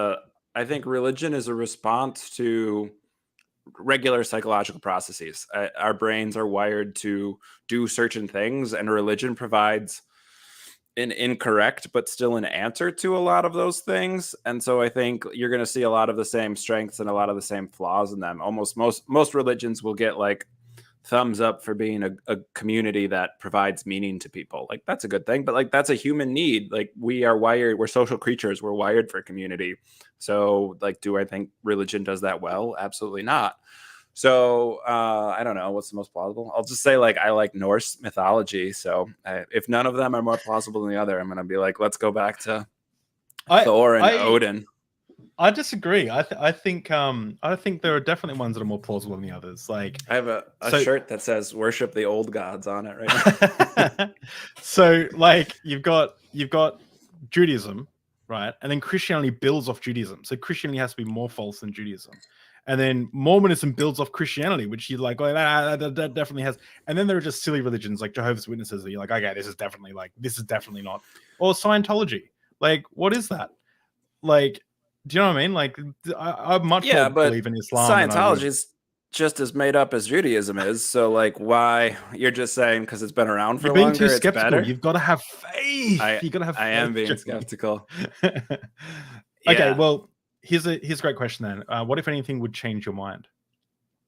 I think religion is a response to regular psychological processes. Our brains are wired to do certain things, and religion provides an incorrect but still an answer to a lot of those things. And so I think you're going to see a lot of the same strengths and a lot of the same flaws in them. Almost most religions will get like thumbs up for being a community that provides meaning to people. Like, that's a good thing, but like, that's a human need. Like, we're social creatures. We're wired for community. So like, do I think religion does that well? Absolutely not. So I don't know what's the most plausible. I'll just say like, I like Norse mythology. So if none of them are more plausible than the other, I'm going to be like, let's go back to Thor and Odin. I disagree. I think there are definitely ones that are more plausible than the others. Like, I have a shirt that says "Worship the Old Gods" on it right now. So like you've got Judaism, right? And then Christianity builds off Judaism. So Christianity has to be more false than Judaism. And then Mormonism builds off Christianity, which you're like, oh, that definitely has. And then there are just silly religions like Jehovah's Witnesses that you're like, okay, this is definitely not. Or Scientology. Like, what is that? Like, do you know what I mean? Like, I much more believe in Islam. Scientology is just as made up as Judaism is. So, like, why you're just saying because it's been around for longer? You're being too skeptical. You've got to have faith. You got to have. I am being skeptical. Okay, well, here's a great question then. What if anything would change your mind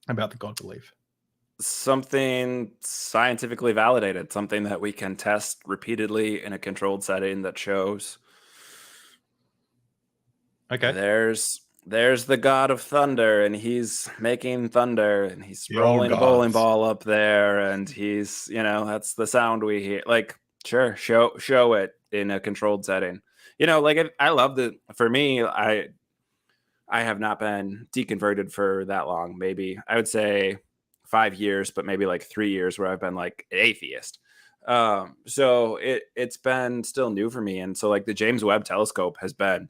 about the God belief? Something scientifically validated, something that we can test repeatedly in a controlled setting that shows. Okay. There's the god of thunder, and he's making thunder, and he's rolling a bowling ball up there, and he's, that's the sound we hear. Like, sure, show it in a controlled setting. Like, I love for me, I have not been deconverted for that long. Maybe I would say 5 years, but maybe like 3 years where I've been like an atheist. So it's been still new for me. And so like the James Webb Telescope has been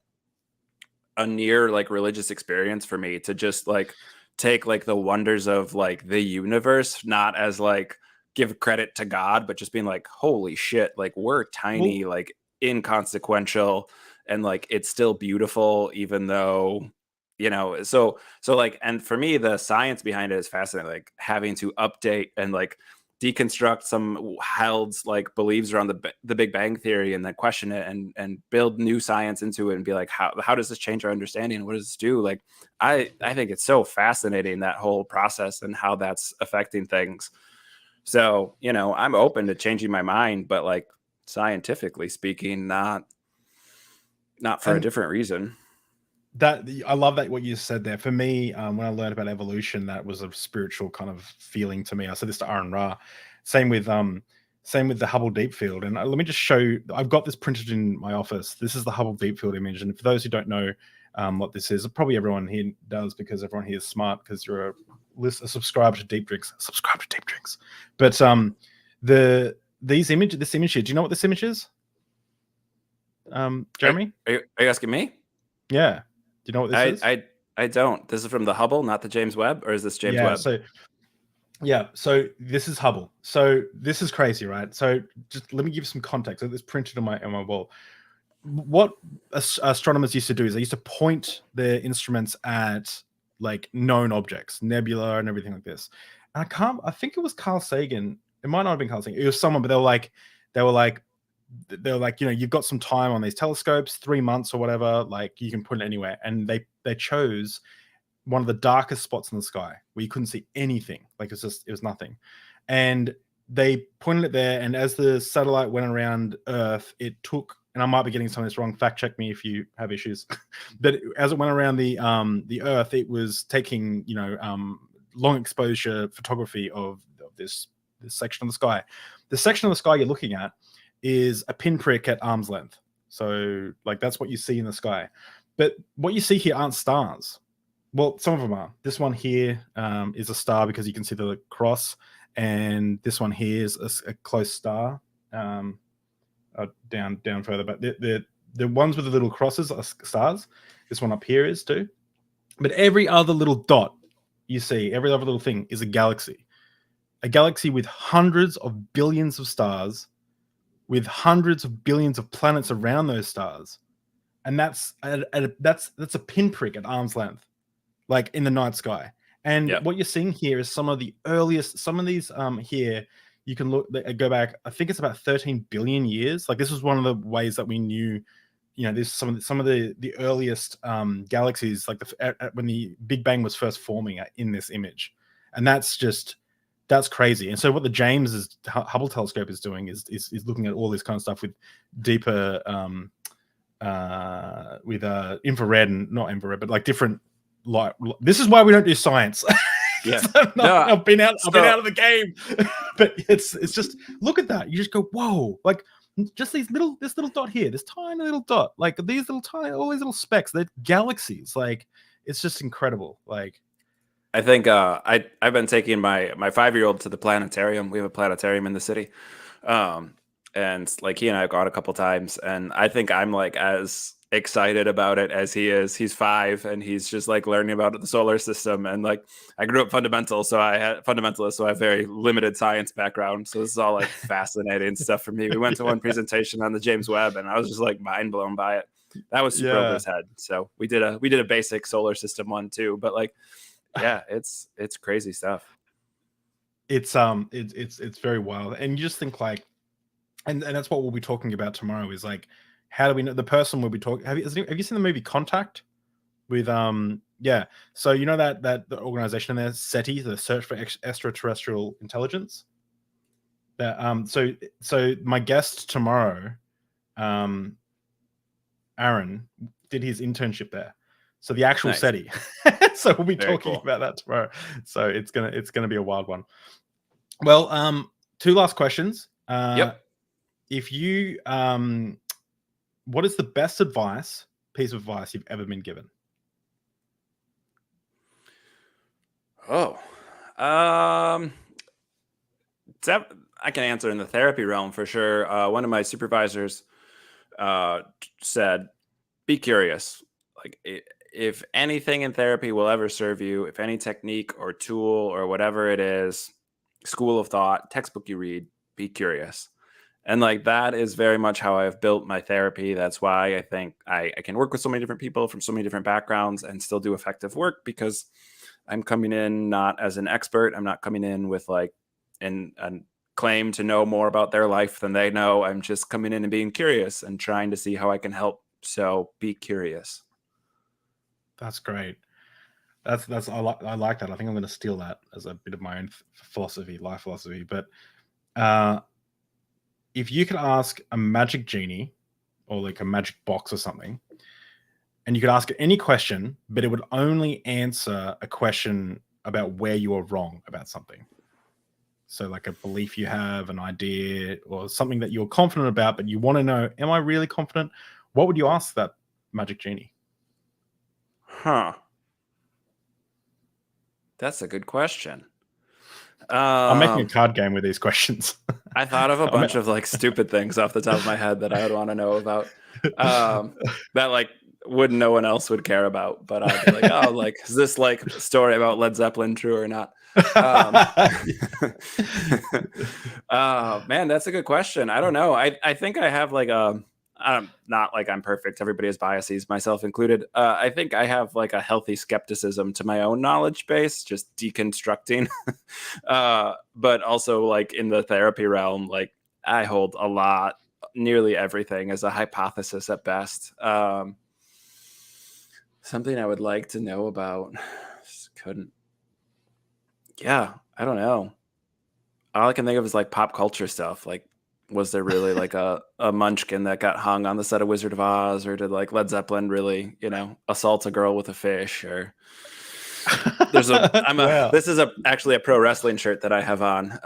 a near like religious experience for me to just like take like the wonders of like the universe, not as like give credit to God, but just being like, holy shit, like we're tiny, like inconsequential, and like it's still beautiful, even though, so like, and for me, the science behind it is fascinating, like having to update and like deconstruct some held like beliefs around the Big Bang theory, and then question it and build new science into it and be like, how does this change our understanding? What does this do? Like, I think it's so fascinating, that whole process and how that's affecting things. So, I'm open to changing my mind, but like scientifically speaking, not for a different reason. That I love that what you said there. For me, when I learned about evolution, that was a spiritual kind of feeling to me. I said this to Aaron Ra. Same with the Hubble Deep Field. And let me just show you. I've got this printed in my office. This is the Hubble Deep Field image. And for those who don't know what this is, probably everyone here does, because everyone here is smart, because you're a subscriber to Deep Drinks. Subscribe to Deep Drinks. But this image here. Do you know what this image is? Jeremy? Are you asking me? Yeah. Do you know what this is? I don't. This is from the Hubble, not the James Webb, or is this James Webb? So this is Hubble. So this is crazy, right? So just let me give you some context. So this printed on my wall. What astronomers used to do is they used to point their instruments at like known objects, nebula and everything like this. And I think it was Carl Sagan. It might not have been Carl Sagan. It was someone, but they were like, you've got some time on these telescopes, 3 months or whatever, like you can put it anywhere. And they chose one of the darkest spots in the sky where you couldn't see anything. Like it was nothing. And they pointed it there. And as the satellite went around Earth, it took, and I might be getting some of this wrong, fact check me if you have issues, but as it went around the Earth, it was taking, long exposure photography of this section of the sky. The section of the sky you're looking at is a pinprick at arm's length. So like that's what you see in the sky. But what you see here aren't stars. Well, some of them are. This one here is a star because you can see the cross. And this one here is a close star down further. But the ones with the little crosses are stars. This one up here is too. But every other little dot you see, every other little thing is a galaxy. A galaxy with hundreds of billions of stars, with hundreds of billions of planets around those stars. And that's a pinprick at arm's length, like in the night sky. And what you're seeing here is some of these here, you can go back, I think it's about 13 billion years. Like this was one of the ways that we knew, there's some of the earliest galaxies, like when the Big Bang was first forming in this image. And that's crazy. And so what the Hubble telescope is doing is looking at all this kind of stuff with deeper, infrared and not infrared, but like different light. This is why we don't do science. Yeah, I've been out of the game. But it's just, look at that. You just go, whoa! Like just this little dot here, this tiny little dot, like all these little specks. They're galaxies. Like it's just incredible. Like. I think I've been taking my 5-year-old to the planetarium. We have a planetarium in the city, and like he and I have gone a couple times, and I think I'm like as excited about it as he is. He's 5, and he's just like learning about the solar system. And like I grew up fundamentalist, so I have very limited science background. So this is all like fascinating stuff for me. We went to one presentation on the James Webb, and I was just like mind blown by it. That was super over his head. So we did a basic solar system one too, but like. Yeah, it's crazy stuff. It's very wild, and you just think like, and that's what we'll be talking about tomorrow. Is like, how do we know the person we'll be talking? Have you seen the movie Contact? With so you know that the organization there, SETI, the Search for Extraterrestrial Intelligence. That so my guest tomorrow, Aaron, did his internship there. So the actual SETI. So we'll be talking about that tomorrow. So it's gonna be a wild one. Well, 2 last questions. If you what is the best piece of advice you've ever been given? Oh, um, I can answer in the therapy realm for sure. One of my supervisors said, "Be curious. Like, if anything in therapy will ever serve you, if any technique or tool or whatever it is, school of thought, textbook you read, be curious." And like that is very much how I've built my therapy. That's why I think I can work with so many different people from so many different backgrounds and still do effective work, because I'm coming in not as an expert. I'm not coming in with like an claim to know more about their life than they know. I'm just coming in and being curious and trying to see how I can help. So be curious. That's great. That's I like that. I think I'm going to steal that as a bit of my own philosophy, life philosophy. But if you could ask a magic genie or like a magic box or something, and you could ask it any question, but it would only answer a question about where you are wrong about something. So like a belief you have, an idea, or something that you're confident about, but you want to know, am I really confident? What would you ask that magic genie? Huh. That's a good question. I'm making a card game with these questions. I thought of a bunch of like stupid things off the top of my head that I would want to know about. That like no one else would care about, but I'd be like, oh, like, is this like story about Led Zeppelin true or not? Man, that's a good question. I don't know. I think I have like not like I'm perfect. Everybody has biases, myself included. I think I have like a healthy skepticism to my own knowledge base, just deconstructing. But also like in the therapy realm, like I hold a lot, nearly everything as a hypothesis at best. Something I would like to know about. Just couldn't. Yeah, I don't know. All I can think of is like pop culture stuff. Like, was there really like a munchkin that got hung on the set of Wizard of Oz, or did like Led Zeppelin really, assault a girl with a fish? Or this is actually a pro wrestling shirt that I have on,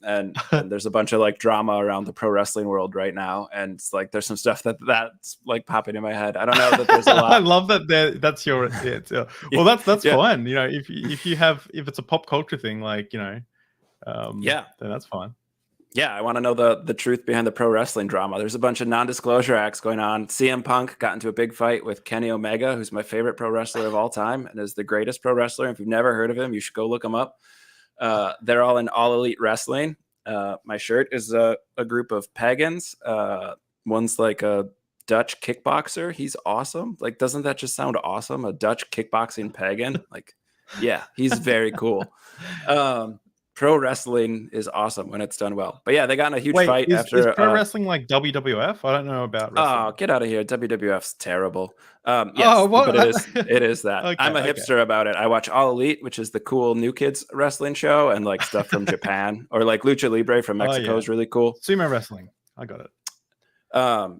and there's a bunch of like drama around the pro wrestling world right now, and it's like there's some stuff that's like popping in my head. I don't know that there's a lot. I love that. That's your well, that's Yeah. fine. If it's a pop culture thing, like then that's fine. Yeah, I want to know the truth behind the pro wrestling drama. There's a bunch of non-disclosure acts going on. CM Punk got into a big fight with Kenny Omega, who's my favorite pro wrestler of all time and is the greatest pro wrestler. If you've never heard of him, you should go look him up. They're all in All Elite Wrestling. My shirt is a group of pagans. One's like a Dutch kickboxer. He's awesome. Like, doesn't that just sound awesome? A Dutch kickboxing pagan? Like, yeah, he's very cool. Pro wrestling is awesome when it's done well. But yeah, they got in a huge fight after. Is pro wrestling like WWF? I don't know about wrestling. Oh, get out of here. WWF's terrible. Yes, but it is that. Okay, I'm a hipster about it. I watch All Elite, which is the cool New Kids wrestling show, and like stuff from Japan, or like Lucha Libre from Mexico is really cool. Sumo wrestling. I got it.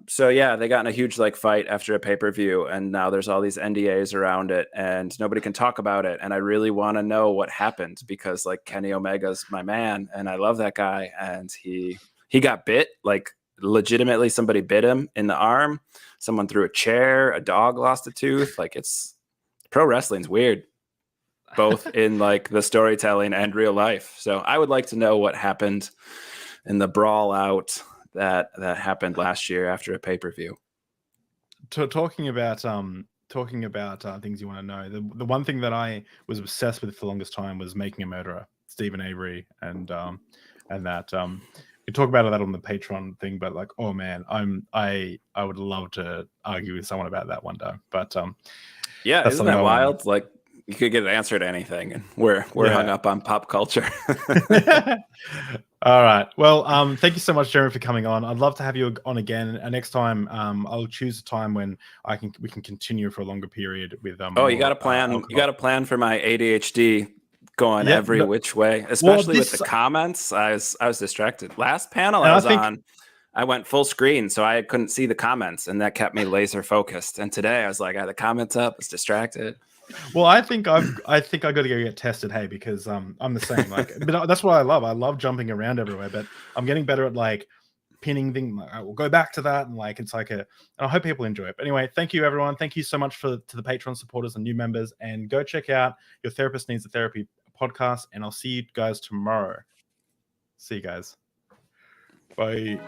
So yeah, they got in a huge like fight after a pay-per-view, and now there's all these NDAs around it and nobody can talk about it. And I really want to know what happened, because like Kenny Omega's my man and I love that guy. And he got bit, like legitimately somebody bit him in the arm. Someone threw a chair, a dog lost a tooth. Like, it's pro wrestling's weird, both in like the storytelling and real life. So I would like to know what happened in the brawl out that happened last year after a pay-per-view. Talking about things you want to know, the one thing that I was obsessed with for the longest time was Making a Murderer, Stephen Avery, and that we talk about that on the Patreon thing, but like, oh man, I would love to argue with someone about that one day. But yeah, isn't that wild? Like, you could get an answer to anything, and we're hung up on pop culture. All right. Well, thank you so much, Jeremy, for coming on. I'd love to have you on again. And next time, I'll choose a time when we can continue for a longer period with. You got a plan. You got a plan for my ADHD going every which way, especially with the comments. I was distracted. Last panel I was on, I went full screen, so I couldn't see the comments, and that kept me laser focused. And today I was like, I had the comments up, I was distracted. Well, I think I got to go get tested, hey, because I'm the same. Like, but that's what I love. I love jumping around everywhere, but I'm getting better at like pinning things. I will go back to that, and like it's like and I hope people enjoy it. But anyway, thank you everyone. Thank you so much to the Patreon supporters and new members, and go check out Your Therapist Needs a Therapy podcast, and I'll see you guys tomorrow. See you guys. Bye.